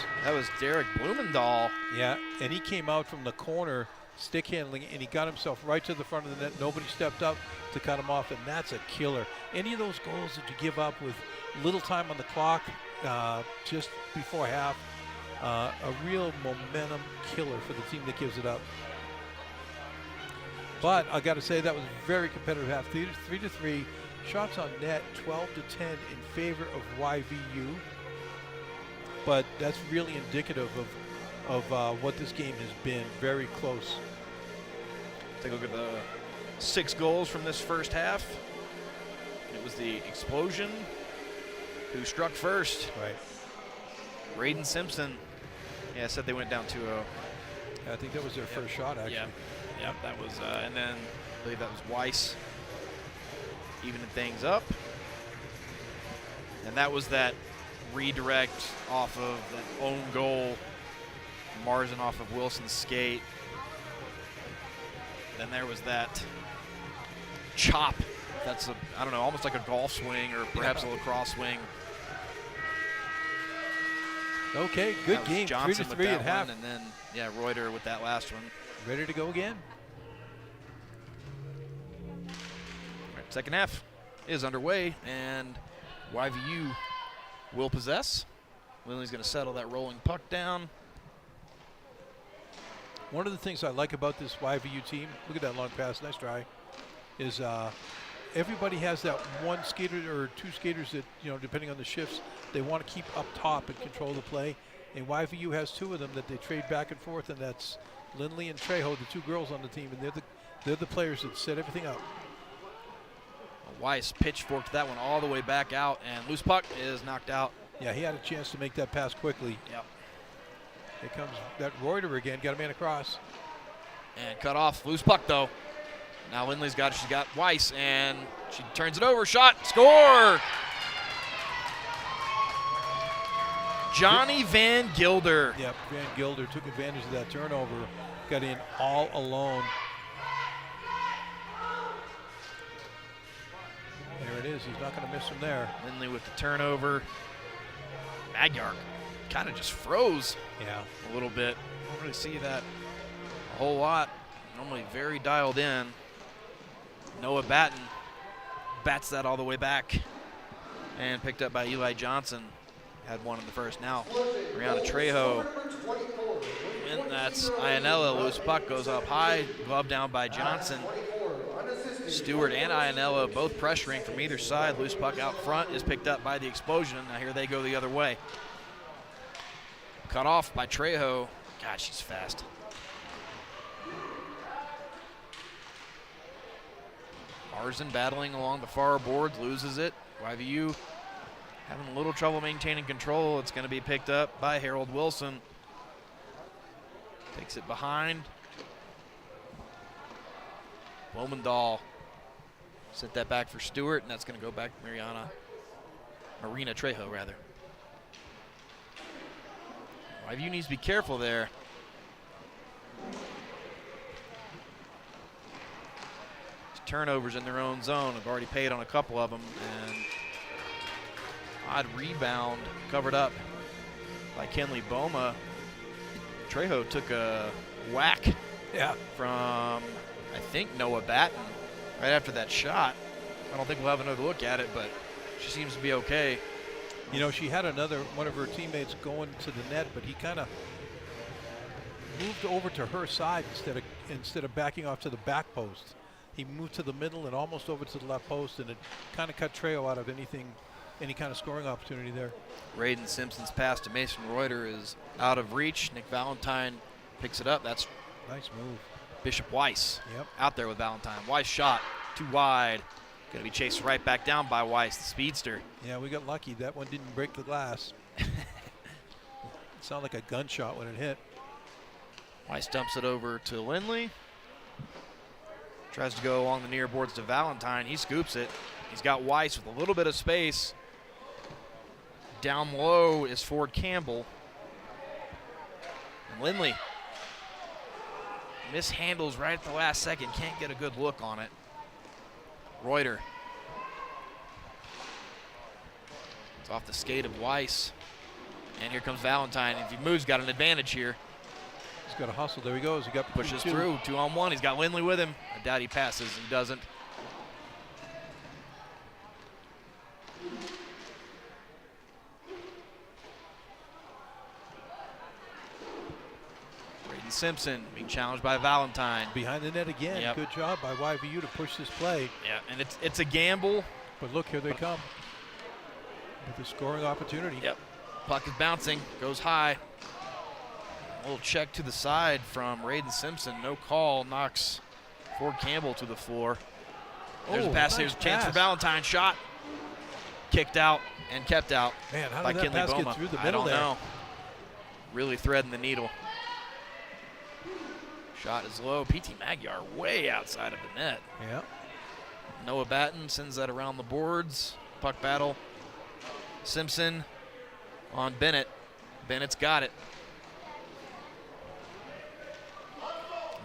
Derek Blumendahl. Yeah, and he came out from the corner, stick handling, and he got himself right to the front of the net. Nobody stepped up to cut him off, and that's a killer. Any of those goals that you give up with little time on the clock, just before half, a real momentum killer for the team that gives it up. But I got to say that was a very competitive half. 3-3, shots on net, 12-10 in favor of YVU. But that's really indicative of what this game has been. Very close. Take a look at the 6 goals from this first half. It was the explosion who struck first. Right. Raiden Simpson. Yeah, I said they went down 2-0. I think that was their first shot, actually. Yep, that was, and then I believe that was Weiss evening things up. And that was that redirect off of the own goal. Marzen off of Wilson's skate. Then there was that chop. That's I don't know, almost like a golf swing or perhaps a lacrosse swing. Okay, good game. Johnson 3-3 with at that half. one, and then Reuter with that last one. Ready to go again. All right, second half is underway, and YVU will possess. Lindley's going to settle that rolling puck down. One of the things I like about this YVU team, look at that long pass, nice try, is everybody has that one skater or 2 skaters that, depending on the shifts, they want to keep up top and control the play. And YVU has 2 of them that they trade back and forth, and that's Lindley and Trejo, the 2 girls on the team, and they're the players that set everything up. Weiss pitchforked that one all the way back out, and loose puck is knocked out. Yeah, he had a chance to make that pass quickly. Yep. Here comes that Reuter again, got a man across. And cut off, loose puck though. Now Lindley's got it, she's got Weiss, and she turns it over, shot, score! Johnny Van Gilder. Yep, Van Gilder took advantage of that turnover, got in all alone. There it is, he's not going to miss from there. Lindley with the turnover. Magyar kind of just froze a little bit. Don't really see that a whole lot. Normally very dialed in. Noah bats that all the way back and picked up by Eli Johnson. had one in the first. Now, Mariana Trejo, and that's Ianella. Loose puck goes up high, glove down by Johnson. Stewart and Ianella both pressuring from either side. Loose puck out front is picked up by the Explosion. Now here they go the other way. Cut off by Trejo. God, she's fast. Arzen battling along the far boards, loses it. YVU having a little trouble maintaining control. It's going to be picked up by Harold Wilson. Takes it behind. Blumendahl set that back for Stewart, and that's going to go back to Marina Trejo, rather. YVU needs to be careful there. Turnovers in their own zone. Have already paid on a couple of them, and odd rebound covered up by Kenley Boma. Trejo took a whack from, I think, Noah Batten right after that shot. I don't think we'll have another look at it, but she seems to be okay. You know, she had one of her teammates going to the net, but he kind of moved over to her side instead of backing off to the back post. He moved to the middle and almost over to the left post, and it kind of cut Trejo out of any kind of scoring opportunity there. Raiden Simpson's pass to Mason Reuter is out of reach. Nick Valentine picks it up. That's nice move. Bishop Weiss out there with Valentine. Weiss shot too wide. Going to be chased right back down by Weiss, the speedster. Yeah, we got lucky. That one didn't break the glass. It sounded like a gunshot when it hit. Weiss dumps it over to Lindley. Tries to go along the near boards to Valentine. He scoops it. He's got Weiss with a little bit of space. Down low is Ford Campbell. And Lindley mishandles right at the last second. Can't get a good look on it. Reuter. It's off the skate of Weiss. And here comes Valentine. If he moves, got an advantage here. He's got to hustle. There he goes. He pushes through. 2-on-1. He's got Lindley with him. I doubt he passes. He doesn't. Braden Simpson being challenged by Valentine. Behind the net again. Yep. Good job by YVU to push this play. Yeah, and it's a gamble. But look, here they come with a scoring opportunity. Yep. Puck is bouncing. Goes high. A little check to the side from Raiden Simpson. No call. Knocks Ford Campbell to the floor. There's a pass. There's a chance for Valentine. Shot. Kicked out and kept out. Man, how by did that Kenley pass Boma. get through the I middle don't there? know. Really threading the needle. Shot is low. PT Magyar way outside of the net. Yeah. Noah Batten sends that around the boards. Puck battle. Simpson on Bennett. Bennett's got it.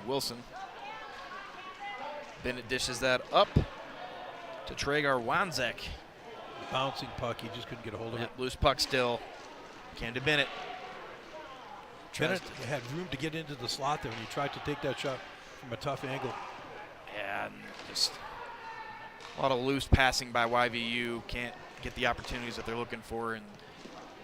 Wilson. Bennett dishes that up to Traegar Wanzek. Bouncing puck. He just couldn't get a hold of it. Loose puck still. Came to Bennett. Bennett had room to get into the slot there, and he tried to take that shot from a tough angle. Yeah, and just a lot of loose passing by YVU. Can't get the opportunities that they're looking for. And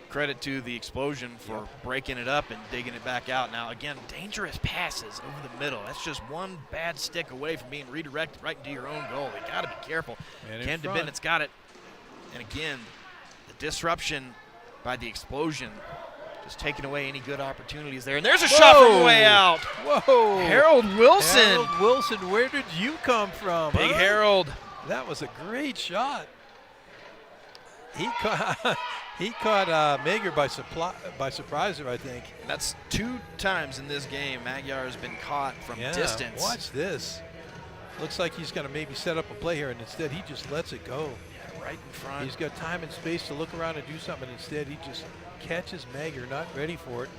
credit to the Explosion for breaking it up and digging it back out. Now, again, dangerous passes over the middle. That's just one bad stick away from being redirected right into your own goal. You got to be careful. Camden Bennett's got it. And again, the disruption by the Explosion just taking away any good opportunities there. And there's a shot from way out. Whoa. Harold Wilson. Harold Wilson, where did you come from? Big Harold. That was a great shot. He caught Magyar by surprise there, I think. And that's 2 times in this game Magyar has been caught from distance. Watch this. Looks like he's going to maybe set up a play here, and instead he just lets it go. Yeah, right in front. He's got time and space to look around and do something. Instead, he just catches Magyar, not ready for it,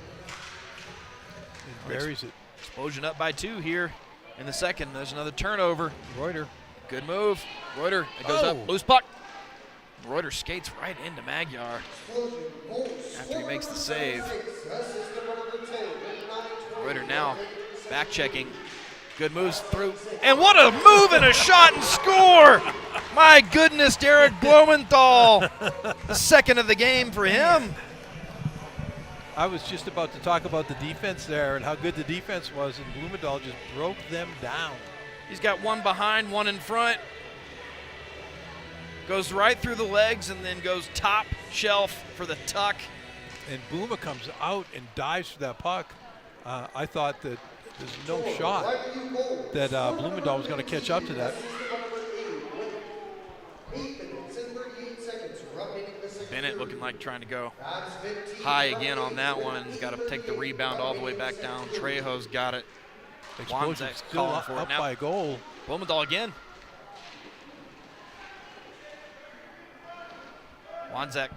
and buries it. Explosion up by 2 here in the second. There's another turnover. Reuter. Good move. Reuter, it goes up. Loose puck. Reuter skates right into Magyar after he makes the save. Reuter now back checking. Good moves through. And what a move and a shot and score! My goodness, Derek Blumenthal. The second of the game for him. I was just about to talk about the defense there and how good the defense was, and Blumenthal just broke them down. He's got one behind, one in front. Goes right through the legs and then goes top shelf for the tuck. And Boomer comes out and dives for that puck. I thought that there's no shot that Blumenthal was going to catch up to that. Bennett looking like trying to go high again on that one. He's got to take the rebound all the way back down. Trejo's got it. Explosion Wanzak's still calling up, for it up now. by a goal. Blumenthal again. Wanzak.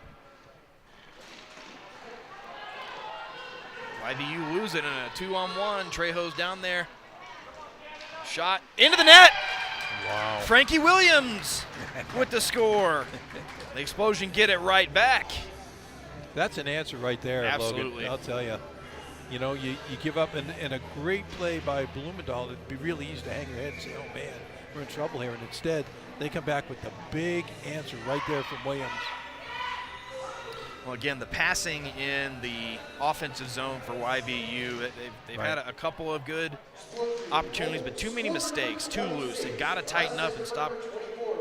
YVU lose it in a 2-on-1. Trejo's down there. Shot into the net. Wow. Frankie Williams with the score. The Explosion get it right back. That's an answer right there, Absolutely. Logan. I'll tell you. You know, you give up, and a great play by Blumenthal. It'd be really easy to hang your head and say, oh, man, we're in trouble here. And instead, they come back with the big answer right there from Williams. Well, again, the passing in the offensive zone for YVU, they've had a couple of good opportunities, but too many mistakes, too loose. They've got to tighten up and stop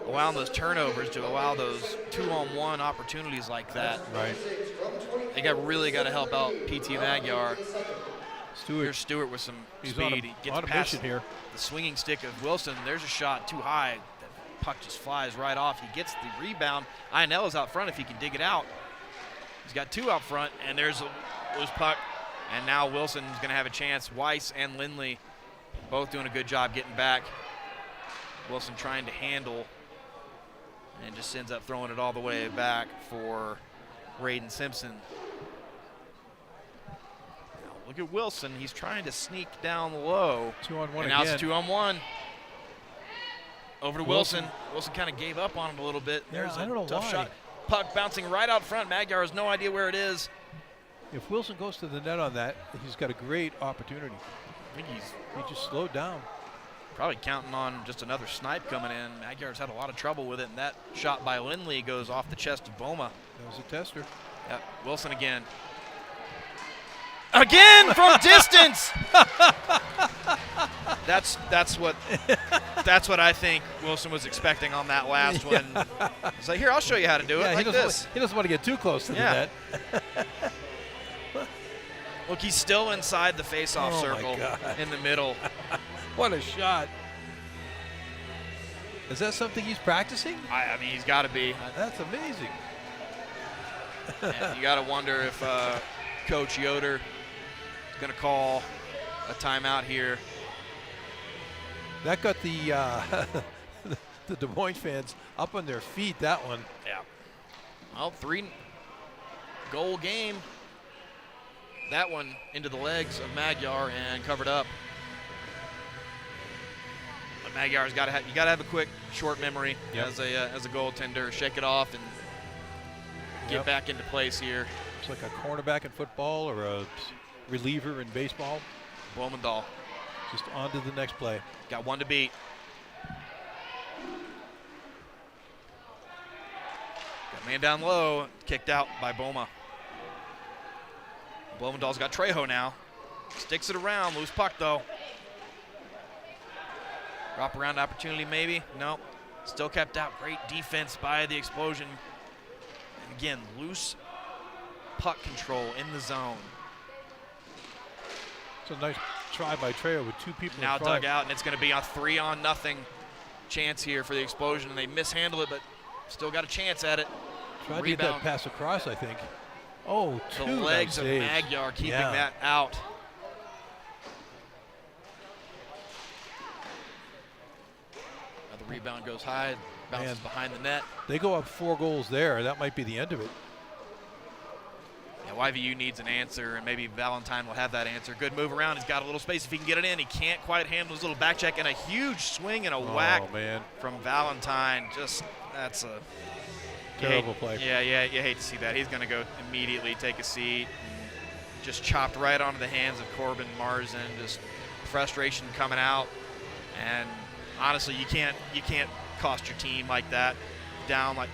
allowing those turnovers to allow those 2-on-1 opportunities like that. Right. They really got to help out PT Magyar. Here's Stewart with some speed. He gets past here. The swinging stick of Wilson. There's a shot too high. The puck just flies right off. He gets the rebound. Ionel is out front if he can dig it out. He's got two out front, and there's a loose puck. And now Wilson's going to have a chance. Weiss and Lindley both doing a good job getting back. Wilson trying to handle and just ends up throwing it all the way back for Raiden Simpson. Now look at Wilson. He's trying to sneak down low. 2-on-1 and again. now it's 2-on-1. Over to Wilson. Wilson kind of gave up on him a little bit. Yeah, There's I a don't know tough why. shot. Puck bouncing right out front. Magyar has no idea where it is. If Wilson goes to the net on that, he's got a great opportunity. I think He just slowed down. probably counting on just another snipe coming in. Magyar's had a lot of trouble with it, and that shot by Lindley goes off the chest of Boma. That was a tester. Yep, Wilson again. Again from distance. That's what I think Wilson was expecting on that last one. It's like, here, I'll show you how to do it like this. He doesn't want to get too close to the Yeah. net. Look, he's still inside the face-off Oh, my circle God. in the middle. What a shot. Is that something he's practicing? I mean, he's got to be. That's amazing. And you got to wonder if Coach Yoder is going to call a timeout here. That got the the Des Moines fans up on their feet, that one. Yeah. Well, 3-goal game. That one into the legs of Magyar and covered up. But Magyar's got to have a quick, short memory as a goaltender. Shake it off and get back into place here. It's like a cornerback in football or a reliever in baseball. Blumenthal Just on to the next play. got one to beat. Got man down low, kicked out by Boma. Blumenthal's got Trejo now. Sticks it around, loose puck though. Drop around opportunity maybe, no. Still kept out, great defense by the Explosion. And again, loose puck control in the zone. It's a nice try by Trejo with two people Now in front. dug out, and it's going to be a 3-0 chance here for the Explosion, and they mishandle it, but still got a chance at it. Tried to get that pass across, I think. Oh, The two legs nice of saves. Magyar keeping Yeah. that out. Now the rebound goes high, bounces Man. behind the net. They go up 4 goals there. That might be the end of it. Yeah, YVU needs an answer, and maybe Valentine will have that answer. Good move around. He's got a little space if he can get it in. He can't quite handle his little back check, and a huge swing and a whack Oh, man. from Valentine. Just, that's a Terrible play. Yeah, you hate to see that. He's going to go immediately take a seat. And just chopped right onto the hands of Corbin Marzin. Just frustration coming out. And honestly, you can't cost your team like that, down like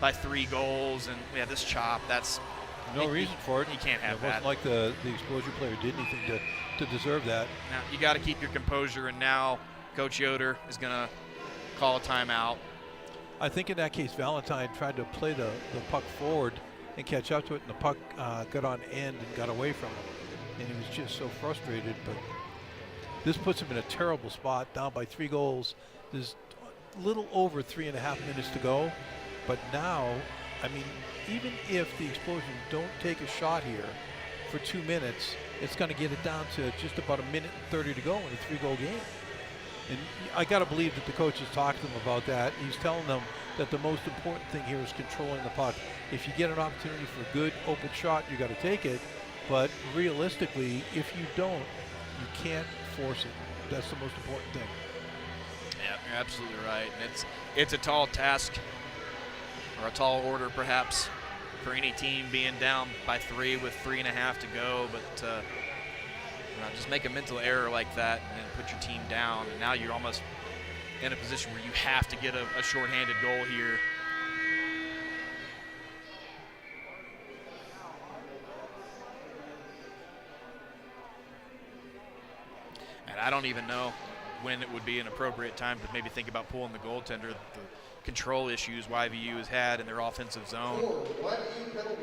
by 3 goals, and yeah, this chop, that's No reason for it. You can't have it that. wasn't like the Explosion player did anything to deserve that. Now, you got to keep your composure, and now Coach Yoder is going to call a timeout. I think in that case, Valentine tried to play the puck forward and catch up to it, and the puck got on end and got away from him. And he was just so frustrated. But this puts him in a terrible spot, down by 3 goals. There's a little over 3.5 minutes to go. But now, I mean, even if the Explosion don't take a shot here for 2 minutes, it's going to get it down to just about 1:30 to go in a 3-goal game. And I got to believe that the coach has talked to them about that. He's telling them that the most important thing here is controlling the puck. If you get an opportunity for a good open shot, you got to take it. But realistically, if you don't, you can't force it. That's the most important thing. Yeah, you're absolutely right. And it's a tall task, or a tall order perhaps, for any team being down by 3 with 3.5 to go. But just make a mental error like that and put your team down. And now you're almost in a position where you have to get a shorthanded goal here. And I don't even know when it would be an appropriate time to maybe think about pulling the goaltender. The control issues YVU has had in their offensive zone,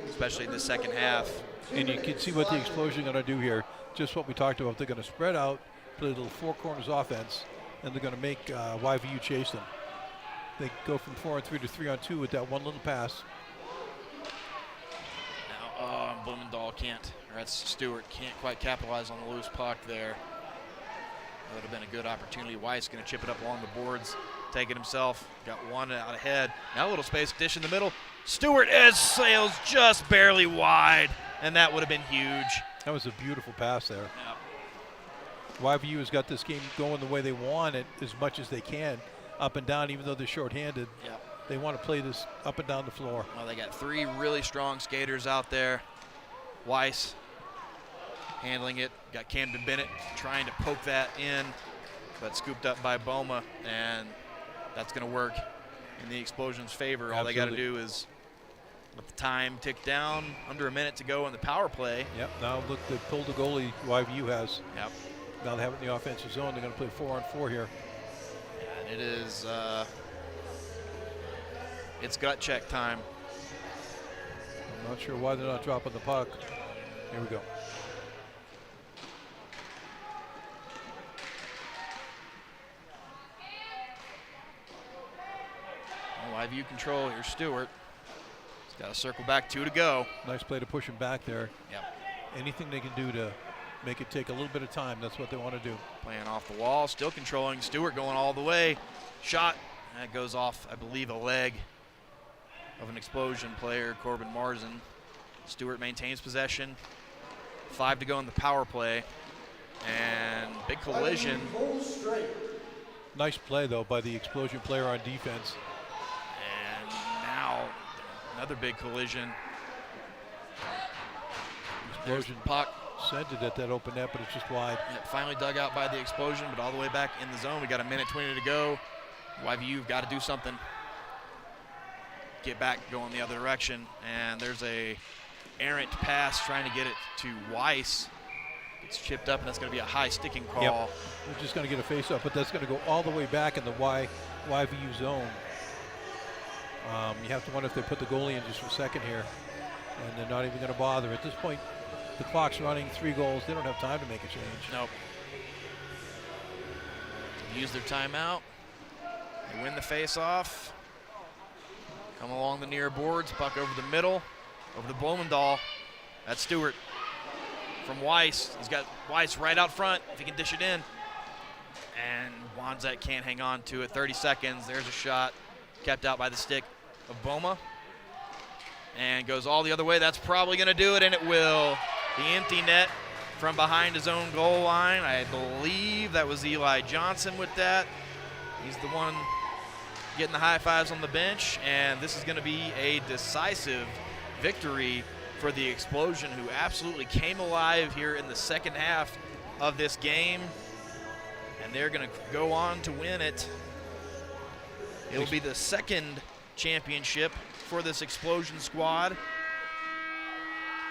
especially in the second half. And you can see what the Explosion are going to do here. Just what we talked about. They're going to spread out, play a little 4 corners offense, and they're going to make YVU chase them. They go from 4-on-3 to 3-on-2 with that one little pass. Now, Blumendahl that's Stewart, can't quite capitalize on the loose puck there. That would have been a good opportunity. Weiss going to chip it up along the boards, take it himself. Got one out ahead. Now a little space, dish in the middle. Stewart sails just barely wide, and that would have been huge. That was a beautiful pass there. Yep. YVU has got this game going the way they want it as much as they can, up and down, even though they're shorthanded. Yep. They want to play this up and down the floor. Well, they got 3 really strong skaters out there. Weiss handling it. Got Camden Bennett trying to poke that in, but scooped up by Boma, and that's going to work in the Explosion's favor. All they got to do is let the time tick down. Under a minute to go in the power play. Yep. Now look, they pulled the goalie YVU has. Yep. Now they have it in the offensive zone. They're going to play 4-on-4 here. And it is it's gut check time. I'm not sure why they're not dropping the puck. Here we go. YVU control. Here's Stewart. He's got to circle back, 2 to go. Nice play to push him back there. Yep. Anything they can do to make it take a little bit of time, that's what they want to do. Playing off the wall, still controlling. Stewart going all the way. Shot. That goes off, I believe, a leg of an Explosion player, Corbin Marzen. Stewart maintains possession. 5 to go in the power play. And big collision. Nice play, though, by the Explosion player on defense. And now another big collision. Explosion puck. Sent it at that open net, but it's just wide. Yep, finally dug out by the Explosion, but all the way back in the zone. We got 1:20 to go. YVU got to do something. Get back going the other direction. And there's a errant pass trying to get it to Weiss. It's chipped up, and that's going to be a high sticking call. Yep. They're just going to get a face-off, but that's going to go all the way back in the YVU zone. You have to wonder if they put the goalie in just for a second here, and they're not even going to bother. At this point, the clock's running, 3 goals. They don't have time to make a change. Nope. Use their timeout. They win the face-off. Come along the near boards, puck over the middle, over to Blumendahl. That's Stewart. From Weiss, he's got Weiss right out front if he can dish it in. And Wanzek can't hang on to it. 30 seconds, there's a shot. Kept out by the stick of Boma. And goes all the other way. That's probably going to do it, and it will. The empty net from behind his own goal line. I believe that was Eli Johnson with that. He's the one getting the high fives on the bench, and this is going to be a decisive victory for the Explosion, who absolutely came alive here in the second half of this game, and they're going to go on to win it It'll be the second championship for this Explosion squad.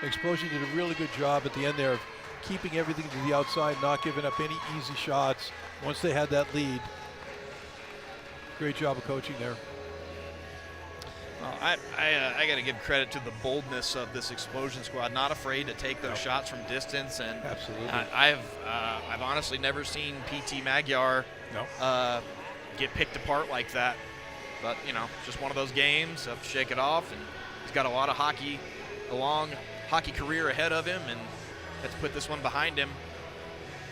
Explosion did a really good job at the end there of keeping everything to the outside, not giving up any easy shots once they had that lead. Great job of coaching there. Well, I got to give credit to the boldness of this Explosion squad, not afraid to take those shots from distance. And absolutely, I've honestly never seen PT Magyar get picked apart like that. But you know, just one of those games. Have to shake it off, and he's got a long hockey career ahead of him, and let's put this one behind him.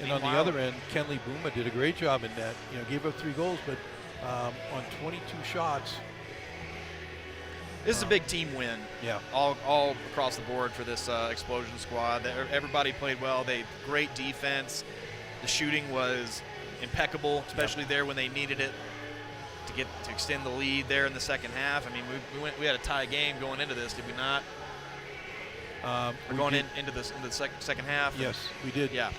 And on the other end, Kenley Bouma did a great job in that. You know, gave up 3 goals, but on 22 shots. This is a big team win. Yeah. All across the board for this Explosion squad. Everybody played well. They great defense. The shooting was impeccable, especially there when they needed it to extend the lead there in the second half. I mean, we had a tie game going into this, did we not? We're going into the second half. Yes, we did. Yeah.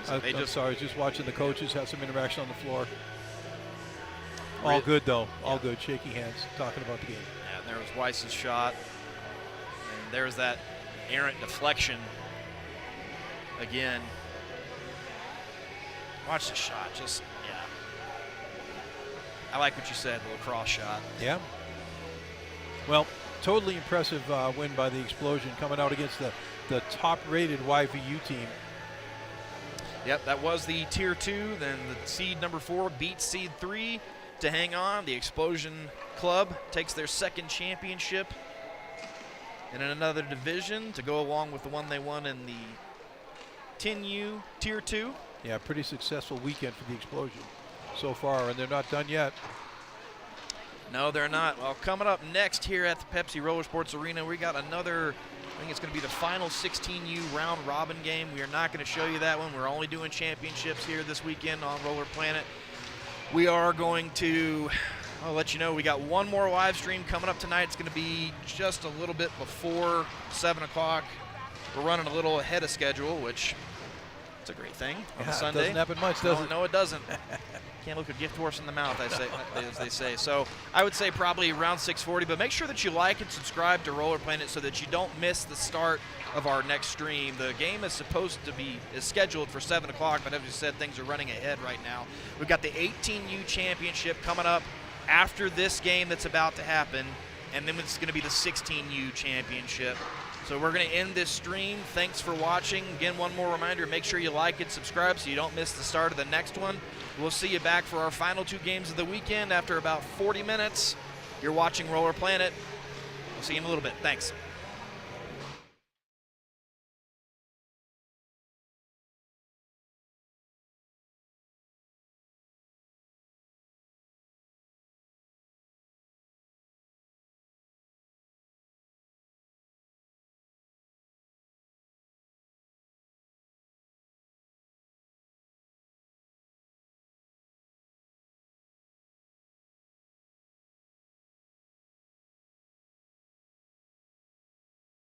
So I'm sorry, I was just watching the coaches have some interaction on the floor. All good, though. All good. Shaking hands, talking about the game. Yeah, and there was Weiss's shot. And there's that errant deflection again. Watch the shot. Just, yeah. I like what you said, the lacrosse shot. Yeah. Well, totally impressive win by the Explosion, coming out against the top-rated YVU team. Yep, that was the Tier 2. Then the seed number 4 beats seed 3 to hang on. The Explosion Club takes their second championship and in another division to go along with the one they won in the 10U Tier 2. Yeah, pretty successful weekend for the Explosion so far, and they're not done yet. No, they're not. Well, coming up next here at the Pepsi Roller Sports Arena, we got another, I think it's going to be the final 16U round robin game. We are not going to show you that one. We're only doing championships here this weekend on Roller Planet. We are going to, I'll let you know, we got one more live stream coming up tonight. It's going to be just a little bit before 7 o'clock. We're running a little ahead of schedule, which is a great thing on a Sunday. It doesn't happen much, does it? No, it doesn't. Can't look a gift horse in the mouth, as they say. So I would say probably around 6:40, but make sure that you like and subscribe to Roller Planet so that you don't miss the start of our next stream. The game is scheduled for 7 o'clock, but as you said, things are running ahead right now. We've got the 18U championship coming up after this game that's about to happen, and then it's going to be the 16U championship. So we're going to end this stream. Thanks for watching. Again, one more reminder, make sure you like and subscribe so you don't miss the start of the next one. We'll see you back for our final 2 games of the weekend after about 40 minutes. You're watching Roller Planet. We'll see you in a little bit. Thanks.